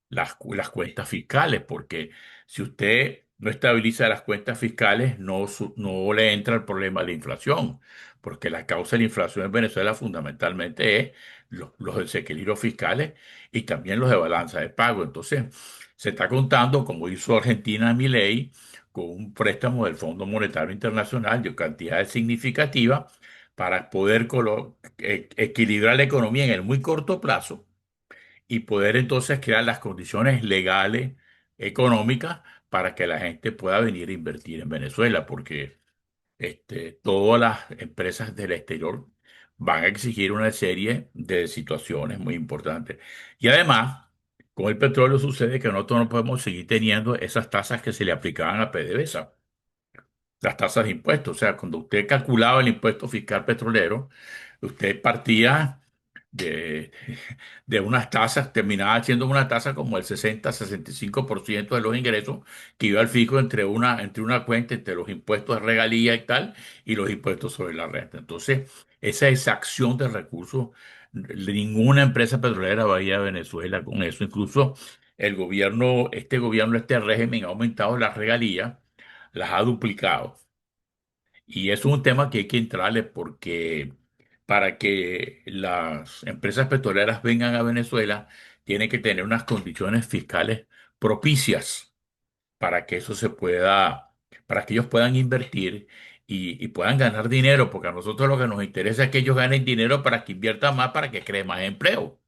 las cuentas fiscales, porque si usted no estabiliza las cuentas fiscales, no le entra el problema de la inflación, porque la causa de la inflación en Venezuela fundamentalmente es los desequilibrios fiscales y también los de balanza de pago. Entonces, se está contando, como hizo Argentina Milei, con un préstamo del Fondo Monetario Internacional de cantidades significativas para poder equilibrar la economía en el muy corto plazo y poder entonces crear las condiciones legales, económicas, para que la gente pueda venir a invertir en Venezuela, porque todas las empresas del exterior van a exigir una serie de situaciones muy importantes. Y además, con el petróleo sucede que nosotros no podemos seguir teniendo esas tasas que se le aplicaban a PDVSA, las tasas de impuestos. O sea, cuando usted calculaba el impuesto fiscal petrolero, usted partía de, de unas tasas, terminaba siendo una tasa como el 60-65% de los ingresos que iba al fijo entre una cuenta, entre los impuestos de regalía y tal, y los impuestos sobre la renta. Entonces, esa exacción de recursos, ninguna empresa petrolera va a ir a Venezuela con eso. Incluso este régimen ha aumentado las regalías, las ha duplicado. Y eso es un tema que hay que entrarle porque para que las empresas petroleras vengan a Venezuela, tienen que tener unas condiciones fiscales propicias para que eso se pueda, para que ellos puedan invertir y puedan ganar dinero, porque a nosotros lo que nos interesa es que ellos ganen dinero para que inviertan más, para que creen más empleo,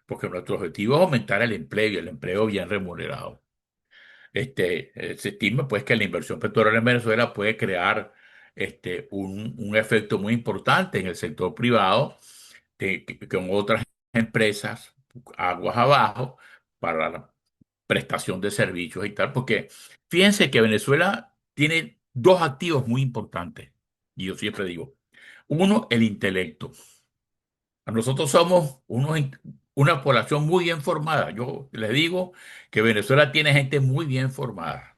porque nuestro objetivo es aumentar el empleo y el empleo bien remunerado. Se estima pues que la inversión petrolera en Venezuela puede crear un efecto muy importante en el sector privado, con otras empresas aguas abajo para la prestación de servicios y tal, porque fíjense que Venezuela tiene dos activos muy importantes, y yo siempre digo, uno, el intelecto. Nosotros somos una población muy bien formada. Yo les digo que Venezuela tiene gente muy bien formada.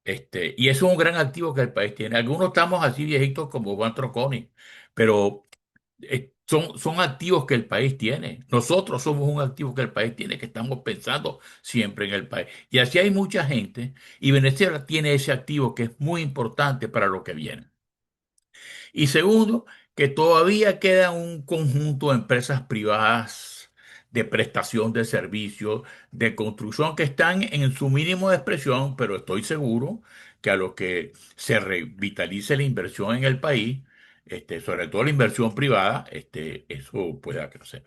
Y eso es un gran activo que el país tiene. Algunos estamos así viejitos como Juan Troconi, pero son activos que el país tiene. Nosotros somos un activo que el país tiene, que estamos pensando siempre en el país. Y así hay mucha gente, y Venezuela tiene ese activo que es muy importante para lo que viene. Y segundo, que todavía queda un conjunto de empresas privadas de prestación de servicios, de construcción, que están en su mínimo de expresión, pero estoy seguro que a lo que se revitalice la inversión en el país, sobre todo la inversión privada, eso pueda crecer.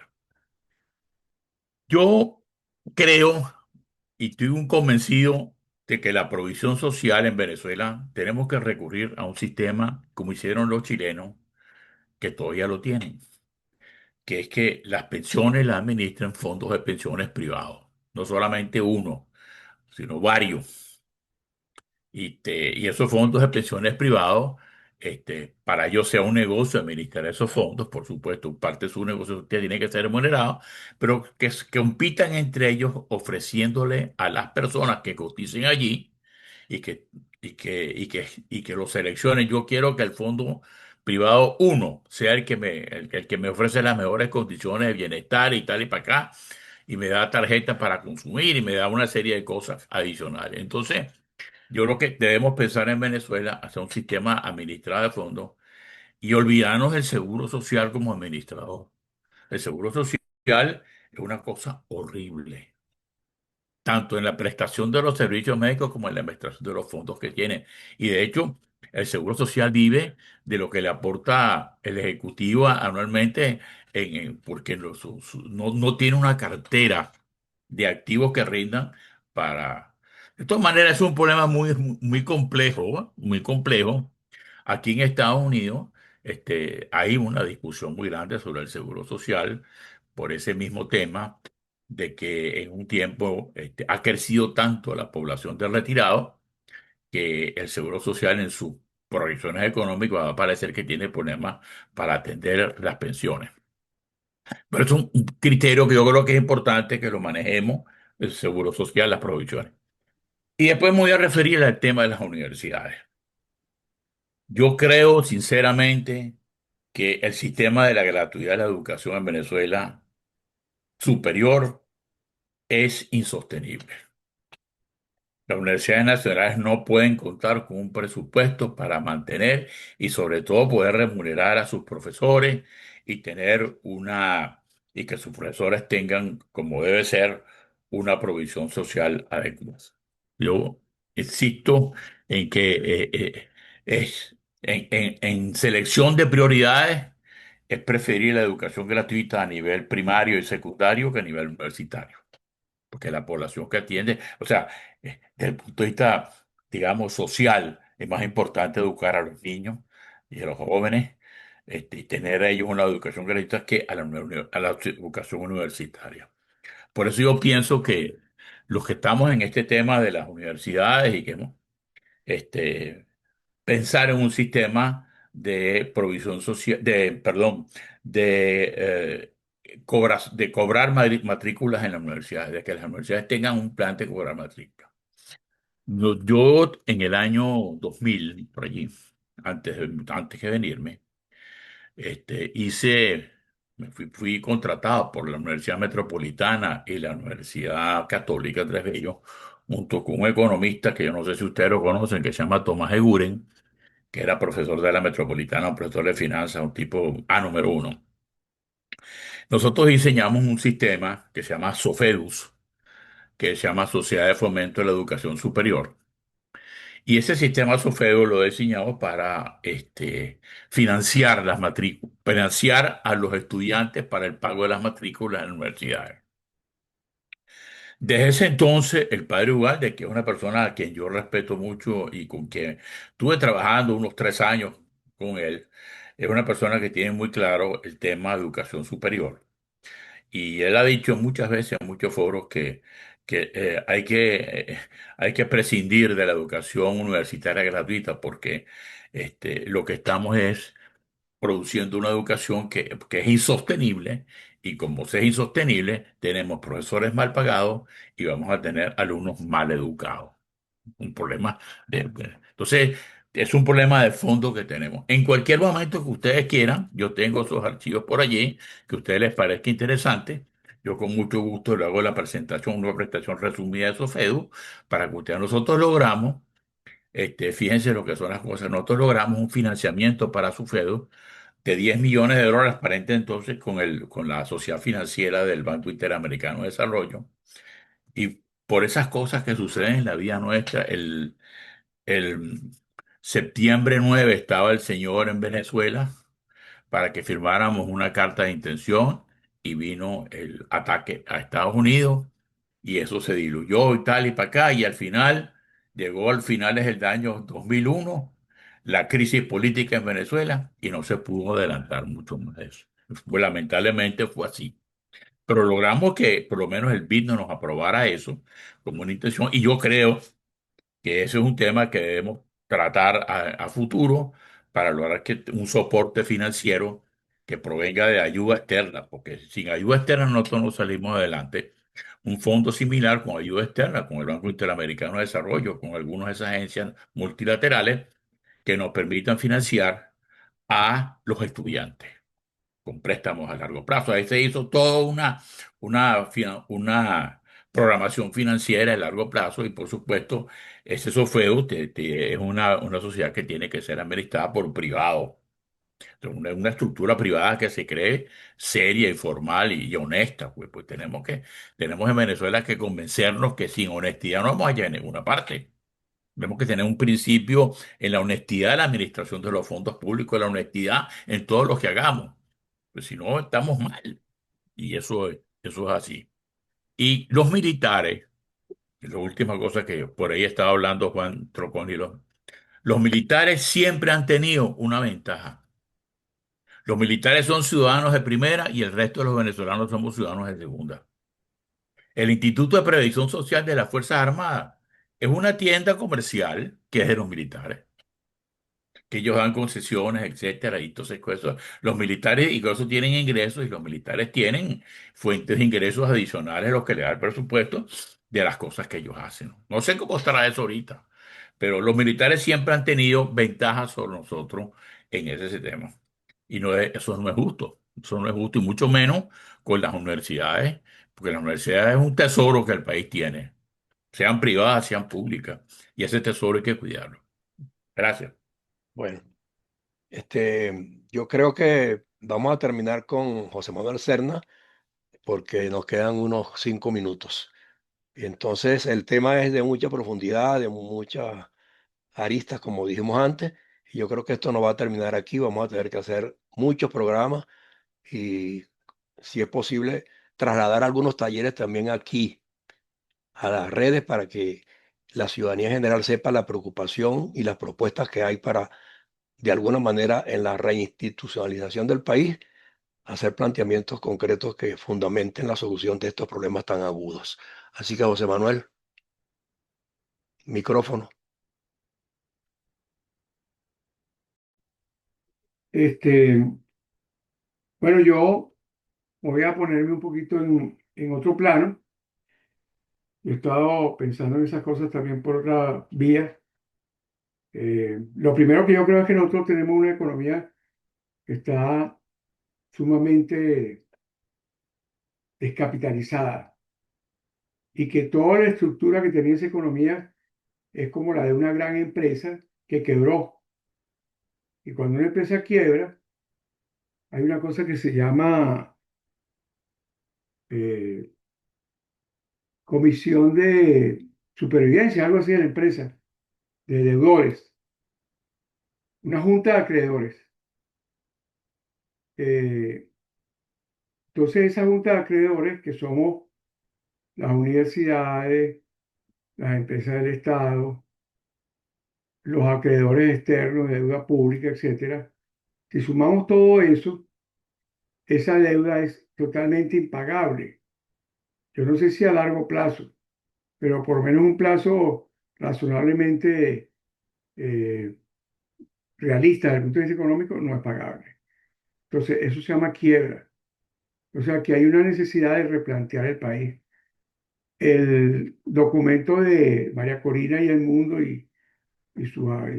Yo creo y estoy un convencido de que la provisión social en Venezuela tenemos que recurrir a un sistema como hicieron los chilenos, que todavía lo tienen, que es que las pensiones las administran fondos de pensiones privados, no solamente uno, sino varios. Y esos fondos de pensiones privados, para ellos sea un negocio administrar esos fondos, por supuesto, parte de su negocio tiene que ser remunerado, pero que compitan entre ellos ofreciéndole a las personas que coticen allí y que lo seleccionen. Yo quiero que el fondo privado uno sea el que me ofrece las mejores condiciones de bienestar y tal y para acá, y me da tarjeta para consumir y me da una serie de cosas adicionales. Entonces, yo creo que debemos pensar en Venezuela, hacer un sistema administrado de fondos y olvidarnos del seguro social como administrador. El seguro social es una cosa horrible, tanto en la prestación de los servicios médicos como en la administración de los fondos que tiene. Y de hecho, el seguro social vive de lo que le aporta el Ejecutivo anualmente, porque no tiene una cartera de activos que rindan para... De todas maneras, es un problema muy, muy complejo, ¿eh? Muy complejo. Aquí en Estados Unidos, hay una discusión muy grande sobre el seguro social por ese mismo tema de que en un tiempo ha crecido tanto la población de retirados que el seguro social en sus proyecciones económicas va a parecer que tiene problemas para atender las pensiones. Pero es un criterio que yo creo que es importante que lo manejemos, el seguro social, las provisiones. Y después me voy a referir al tema de las universidades. Yo creo sinceramente que el sistema de la gratuidad de la educación en Venezuela superior es insostenible. Las universidades nacionales no pueden contar con un presupuesto para mantener y sobre todo poder remunerar a sus profesores y y que sus profesores tengan, como debe ser, una provisión social adecuada. Yo insisto en que en selección de prioridades es preferir la educación gratuita a nivel primario y secundario que a nivel universitario, porque la población que atiende, o sea, desde el punto de vista, digamos, social, es más importante educar a los niños y a los jóvenes, y tener a ellos una educación gratuita que a la educación universitaria. Por eso yo pienso que los que estamos en este tema de las universidades y que este, pensar en un sistema de provisión social, perdón, de cobrar matrículas en las universidades, de que las universidades tengan un plan de cobrar matrículas. Yo en el año 2000, por allí, antes que venirme, hice Fui contratado por la Universidad Metropolitana y la Universidad Católica Tres Bellos, junto con un economista que yo no sé si ustedes lo conocen, que se llama Tomás Eguren, que era profesor de la Metropolitana, un profesor de finanzas, un tipo A número uno. Nosotros diseñamos un sistema que se llama SOFEDUS, que se llama Sociedad de Fomento de la Educación Superior. Y ese sistema SOFEDUS lo diseñamos para financiar las matrículas, financiar a los estudiantes para el pago de las matrículas en las universidades. Desde ese entonces, el padre Ugalde, que es una persona a quien yo respeto mucho y con quien estuve trabajando unos 3 años con él, es una persona que tiene muy claro el tema de educación superior. Y él ha dicho muchas veces en muchos foros que hay que prescindir de la educación universitaria gratuita porque lo que estamos es produciendo una educación que es insostenible y como se es insostenible, tenemos profesores mal pagados y vamos a tener alumnos mal educados. Un problema entonces, es un problema de fondo que tenemos. En cualquier momento que ustedes quieran, yo tengo esos archivos por allí, que a ustedes les parezca interesante. Yo con mucho gusto le hago la presentación, una presentación resumida de Sofedu, para que ustedes nosotros logramos, fíjense lo que son las cosas, nosotros logramos un financiamiento para Sofedu de 10 millones de dólares para este entonces con la sociedad financiera del Banco Interamericano de Desarrollo. Y por esas cosas que suceden en la vida nuestra, el septiembre 9 estaba el señor en Venezuela para que firmáramos una carta de intención y vino el ataque a Estados Unidos y eso se diluyó y tal y para acá y al final, llegó al finales del año 2001 la crisis política en Venezuela y no se pudo adelantar mucho más de eso. Pues, lamentablemente fue así. Pero logramos que por lo menos el BID no nos aprobara eso como una intención y yo creo que ese es un tema que debemos tratar a futuro para lograr que un soporte financiero que provenga de ayuda externa, porque sin ayuda externa nosotros no salimos adelante. Un fondo similar con ayuda externa, con el Banco Interamericano de Desarrollo, con algunas de esas agencias multilaterales que nos permitan financiar a los estudiantes con préstamos a largo plazo. Ahí se hizo toda una programación financiera a largo plazo y por supuesto ese SOFEU es una sociedad que tiene que ser administrada por privado. Entonces, una estructura privada que se cree seria y formal y honesta. Pues tenemos en Venezuela que convencernos que sin honestidad no vamos allá en ninguna parte. Tenemos que tener un principio en la honestidad de la administración de los fondos públicos, en la honestidad en todo lo que hagamos. Pues si no, estamos mal. Y eso es así. Y los militares, es la última cosa que por ahí estaba hablando Juan Trocón y los militares siempre han tenido una ventaja. Los militares son ciudadanos de primera y el resto de los venezolanos somos ciudadanos de segunda. El Instituto de Previsión Social de las Fuerzas Armadas es una tienda comercial que es de los militares, que ellos dan concesiones, etcétera, y entonces con eso, los militares y con eso tienen ingresos y los militares tienen fuentes de ingresos adicionales a los que le da el presupuesto de las cosas que ellos hacen. No sé cómo estará eso ahorita, pero los militares siempre han tenido ventajas sobre nosotros en ese sistema. Y eso no es justo, eso no es justo y mucho menos con las universidades, porque las universidades es un tesoro que el país tiene, sean privadas, sean públicas, y ese tesoro hay que cuidarlo. Gracias. Bueno, yo creo que vamos a terminar con José Manuel Serna porque nos quedan unos 5 minutos. Y entonces el tema es de mucha profundidad, de muchas aristas, como dijimos antes. Y yo creo que esto no va a terminar aquí. Vamos a tener que hacer muchos programas y, si es posible, trasladar algunos talleres también aquí a las redes para que la ciudadanía en general sepa la preocupación y las propuestas que hay para, de alguna manera, en la reinstitucionalización del país, hacer planteamientos concretos que fundamenten la solución de estos problemas tan agudos. Así que, José Manuel, micrófono. Este, bueno, yo voy a ponerme un poquito en otro plano. He estado pensando en esas cosas también por otra vía. Lo primero que yo creo es que nosotros tenemos una economía que está sumamente descapitalizada y que toda la estructura que tenía esa economía es como la de una gran empresa que quebró. Y cuando una empresa quiebra, hay una cosa que se llama eh, comisión de supervivencia, algo así de la empresa, de deudores, una junta de acreedores. Eh, entonces, esa junta de acreedores, que somos las universidades, las empresas del Estado, los acreedores externos de deuda pública, etcétera, si sumamos todo eso, esa deuda es totalmente impagable. Yo no sé si a largo plazo, pero por lo menos un plazo razonablemente eh, realista desde el punto de vista económico no es pagable. Entonces, eso se llama quiebra. O sea, que hay una necesidad de replantear el país. El documento de María Corina y el mundo y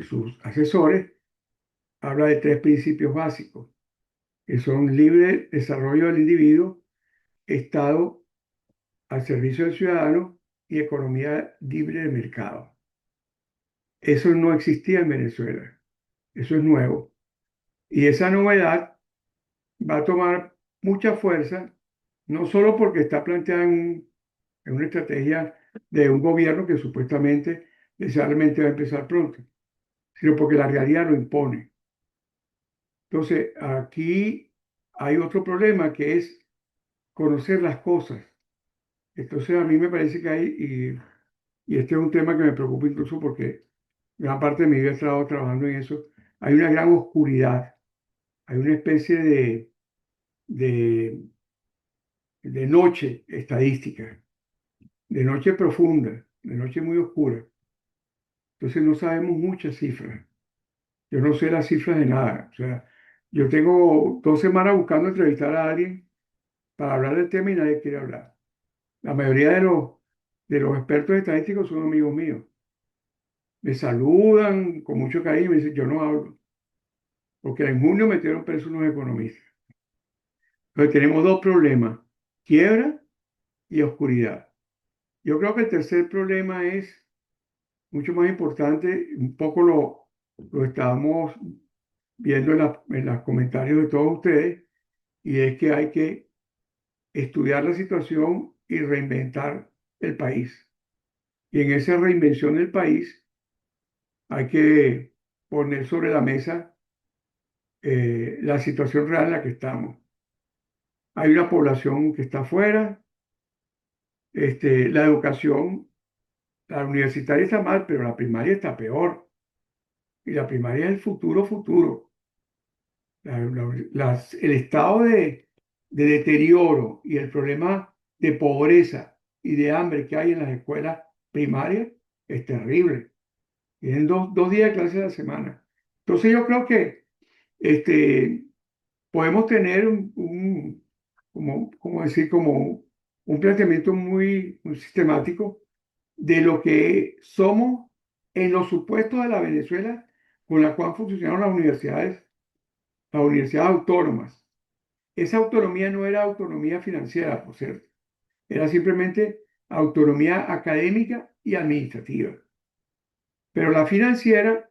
sus asesores habla de tres principios básicos, que son libre desarrollo del individuo, Estado al servicio del ciudadano y economía libre de mercado. Eso no existía en Venezuela. Eso es nuevo. Y esa novedad va a tomar mucha fuerza, no solo porque está planteada en una estrategia de un gobierno que supuestamente, deseablemente va a empezar pronto, sino porque la realidad lo impone. Entonces, aquí hay otro problema que es conocer las cosas. Entonces, a mí me parece que hay, y este es un tema que me preocupa incluso porque gran parte de mi vida he estado trabajando en eso, hay una gran oscuridad, hay una especie de, de noche estadística, de noche profunda, de noche muy oscura. Entonces no sabemos muchas cifras. Yo no sé las cifras de nada. O sea, yo tengo 2 semanas buscando entrevistar a alguien para hablar del tema y nadie quiere hablar. La mayoría de los expertos estadísticos son amigos míos. Me saludan con mucho cariño y me dicen, yo no hablo, porque en junio metieron presos unos economistas. Entonces tenemos dos problemas, quiebra y oscuridad. Yo creo que el tercer problema es mucho más importante, un poco lo estamos viendo en los comentarios de todos ustedes, y es que hay que estudiar la situación y reinventar el país. Y en esa reinvención del país hay que poner sobre la mesa la situación real en la que estamos. Hay una población que está afuera, la educación, la universitaria está mal, pero la primaria está peor. Y la primaria es el futuro futuro. El estado de deterioro y el problema de pobreza y de hambre que hay en las escuelas primarias es terrible. Tienen dos días de clase a la semana. Entonces yo creo que este, podemos tener como decir, como un planteamiento muy sistemático de lo que somos en los supuestos de la Venezuela con la cual funcionaron las universidades autónomas. Esa autonomía no era autonomía financiera, por cierto, era simplemente autonomía académica y administrativa. Pero la financiera,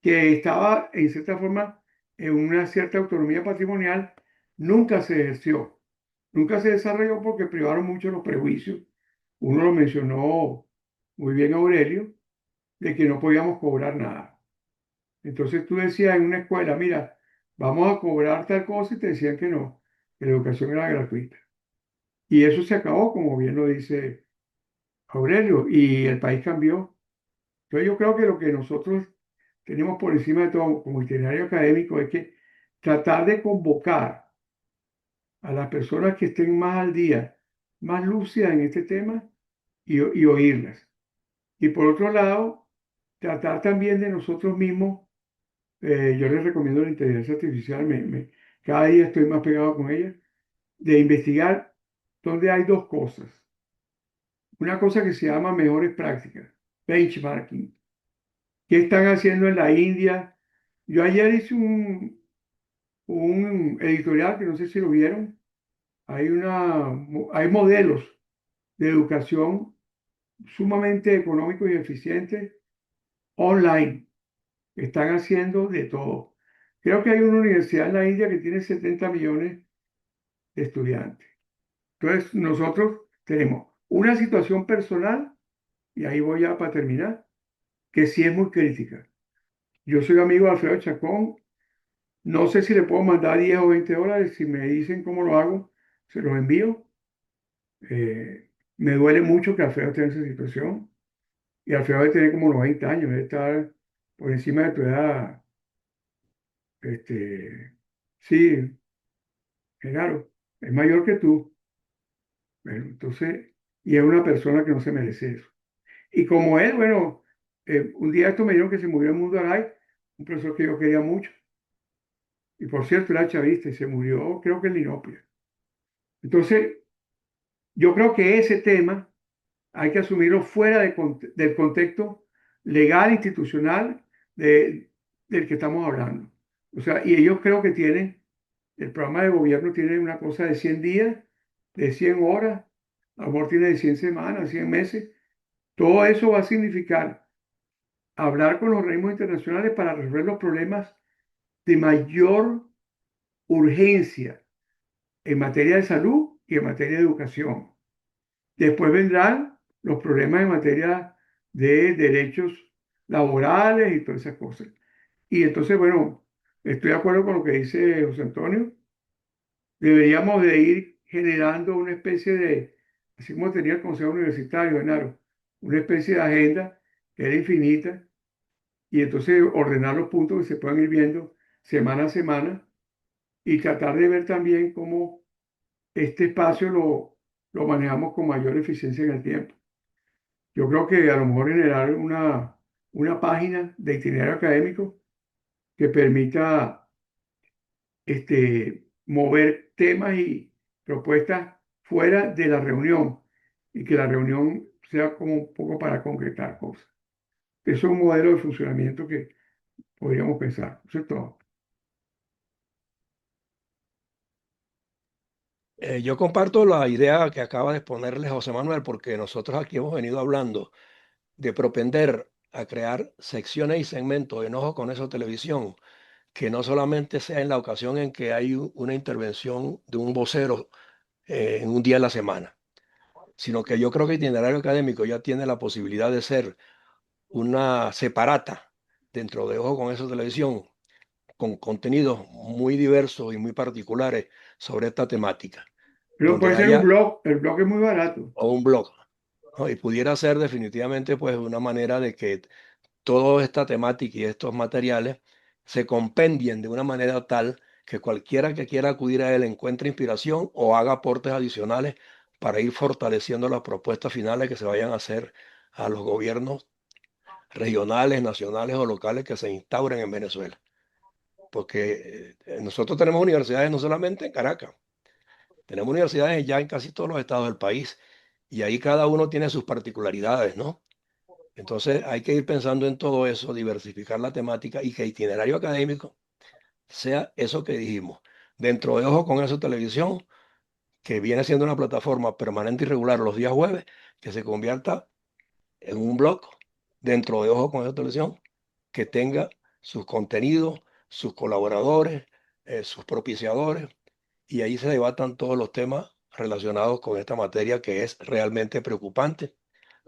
que estaba en cierta forma en una cierta autonomía patrimonial, nunca se ejerció, nunca se desarrolló porque privaron mucho los prejuicios. Uno lo mencionó muy bien Aurelio, de que no podíamos cobrar nada. Entonces tú decías en una escuela, mira, vamos a cobrar tal cosa y te decían que no, que la educación era gratuita. Y eso se acabó, como bien lo dice Aurelio, y el país cambió. Entonces yo creo que lo que nosotros tenemos por encima de todo como itinerario académico es que tratar de convocar a las personas que estén más al día, más lúcidas en este tema y oírlas. Y por otro lado, tratar también de nosotros mismos. Yo les recomiendo la inteligencia artificial, cada día estoy más pegado con ella, de investigar donde hay dos cosas. Una cosa que se llama mejores prácticas, benchmarking. ¿Qué están haciendo en la India? Yo ayer hice un editorial que no sé si lo vieron. Hay modelos de educación sumamente económicos y eficientes online. Están haciendo de todo. Creo que hay una universidad en la India que tiene 70 millones de estudiantes. Entonces, nosotros tenemos una situación personal, y ahí voy ya para terminar, que sí es muy crítica. Yo soy amigo de Alfredo Chacón. No sé si le puedo mandar 10 o 20 dólares. Si me dicen cómo lo hago, se los envío. Me duele mucho que Alfredo esté en esa situación. Y Alfredo debe tener como 90 años, debe estar por encima de tu edad. Sí, claro, es mayor que tú. Bueno, entonces, y es una persona que no se merece eso. Y como él, bueno, un día esto me dijeron que se murió el Mundo Aray, un profesor que yo quería mucho. Y por cierto, era chavista y se murió, creo que en Linopia. Entonces, yo creo que ese tema hay que asumirlo fuera del contexto legal, institucional del que estamos hablando. O sea, y ellos creo que tienen, el programa de gobierno tiene una cosa de 100 días, de 100 horas, a lo mejor tiene de 100 semanas, 100 meses. Todo eso va a significar hablar con los organismos internacionales para resolver los problemas de mayor urgencia en materia de salud y en materia de educación. Después vendrán los problemas en materia de derechos laborales y todas esas cosas. Y entonces, bueno, estoy de acuerdo con lo que dice José Antonio. Deberíamos de ir generando una especie de, así como tenía el Consejo Universitario, Genaro, una especie de agenda que era infinita y entonces ordenar los puntos que se puedan ir viendo semana a semana y tratar de ver también cómo este espacio lo manejamos con mayor eficiencia en el tiempo. Yo creo que a lo mejor generar una página de itinerario académico que permita mover temas y propuestas fuera de la reunión y que la reunión sea como un poco para concretar cosas. Eso es un modelo de funcionamiento que podríamos pensar. Eso es todo. Yo comparto la idea que acaba de exponerle José Manuel, porque nosotros aquí hemos venido hablando de propender a crear secciones y segmentos de Enojo con Eso Televisión, que no solamente sea en la ocasión en que hay una intervención de un vocero en un día de la semana, sino que yo creo que Itinerario Académico ya tiene la posibilidad de ser una separata dentro de Ojo con Eso Televisión, con contenidos muy diversos y muy particulares sobre esta temática, Pero donde puede ser un haya blog. El blog es muy barato. o un blog, ¿no? Y pudiera ser definitivamente pues una manera de que toda esta temática y estos materiales se compendien de una manera tal que cualquiera que quiera acudir a él encuentre inspiración o haga aportes adicionales para ir fortaleciendo las propuestas finales que se vayan a hacer a los gobiernos regionales, nacionales o locales que se instauren en Venezuela. Porque nosotros tenemos universidades no solamente en Caracas, tenemos universidades ya en casi todos los estados del país y ahí cada uno tiene sus particularidades, ¿no? Entonces hay que ir pensando en todo eso, diversificar la temática y que itinerario académico sea eso que dijimos. Dentro de Ojo con Eso Televisión, que viene siendo una plataforma permanente y regular los días jueves, que se convierta en un blog dentro de Ojo con Eso Televisión, que tenga sus contenidos, sus colaboradores, sus propiciadores, y ahí se debatan todos los temas relacionados con esta materia que es realmente preocupante.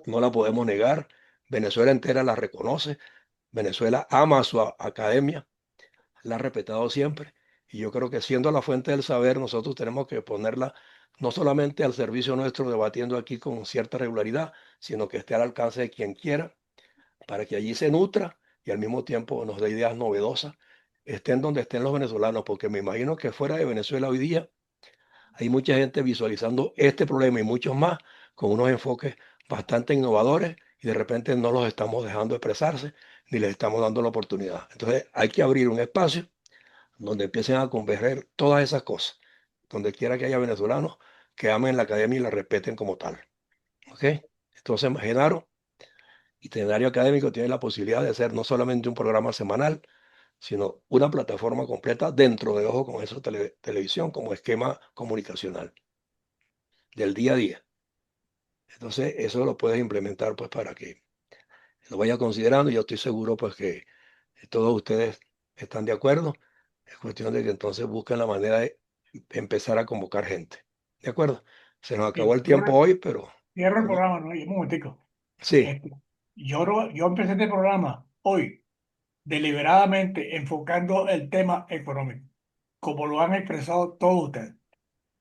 No la podemos negar. Venezuela entera la reconoce. Venezuela ama a su academia, la ha respetado siempre. Y yo creo que siendo la fuente del saber, nosotros tenemos que ponerla no solamente al servicio nuestro, debatiendo aquí con cierta regularidad, sino que esté al alcance de quien quiera, para que allí se nutra y al mismo tiempo nos dé ideas novedosas, estén donde estén los venezolanos, porque me imagino que fuera de Venezuela hoy día hay mucha gente visualizando este problema y muchos más con unos enfoques bastante innovadores y de repente no los estamos dejando expresarse ni les estamos dando la oportunidad. Entonces hay que abrir un espacio donde empiecen a converger todas esas cosas, donde quiera que haya venezolanos que amen la academia y la respeten como tal. ¿Ok? Entonces, Genaro, Itinerario Académico tiene la posibilidad de ser no solamente un programa semanal, sino una plataforma completa dentro de, ojo con eso, televisión como esquema comunicacional del día a día. Entonces, eso lo puedes implementar pues para que lo vaya considerando. Yo estoy seguro pues que todos ustedes están de acuerdo. Es cuestión de que entonces busquen la manera de empezar a convocar gente. ¿De acuerdo? Se nos acabó Sí, el tiempo hoy, pero cierro el bueno, programa, ¿no? Y un momentico. sí, Este, yo empecé este programa hoy deliberadamente enfocando el tema económico, como lo han expresado todos ustedes.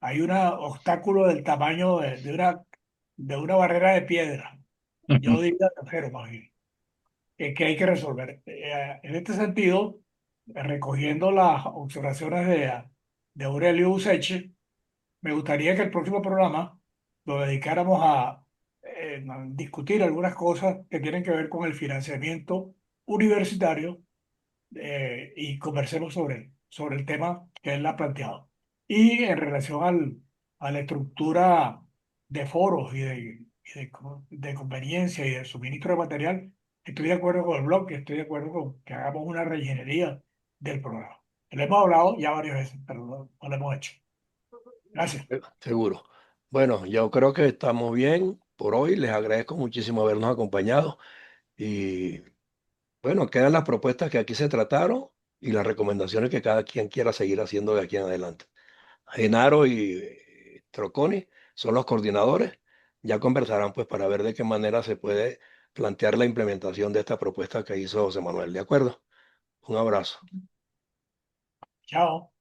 Hay un obstáculo del tamaño de una barrera de piedra, yo diría tercero más bien, que hay que resolver. En este sentido, recogiendo las observaciones de Aurelio Useche, me gustaría que el próximo programa lo dedicáramos a discutir algunas cosas que tienen que ver con el financiamiento universitario, y conversemos sobre el tema que él ha planteado. Y en relación a la estructura de foros de conveniencia y de suministro de material, estoy de acuerdo con el blog, estoy de acuerdo con que hagamos una reingeniería del programa. Lo hemos hablado ya varias veces, pero no lo hemos hecho. Gracias. seguro. Bueno, yo creo que estamos bien por hoy. Les agradezco muchísimo habernos acompañado y bueno, quedan las propuestas que aquí se trataron y las recomendaciones que cada quien quiera seguir haciendo de aquí en adelante. Genaro y Troconi son los coordinadores. Ya conversarán pues para ver de qué manera se puede plantear la implementación de esta propuesta que hizo José Manuel. ¿De acuerdo? Un abrazo. Chao.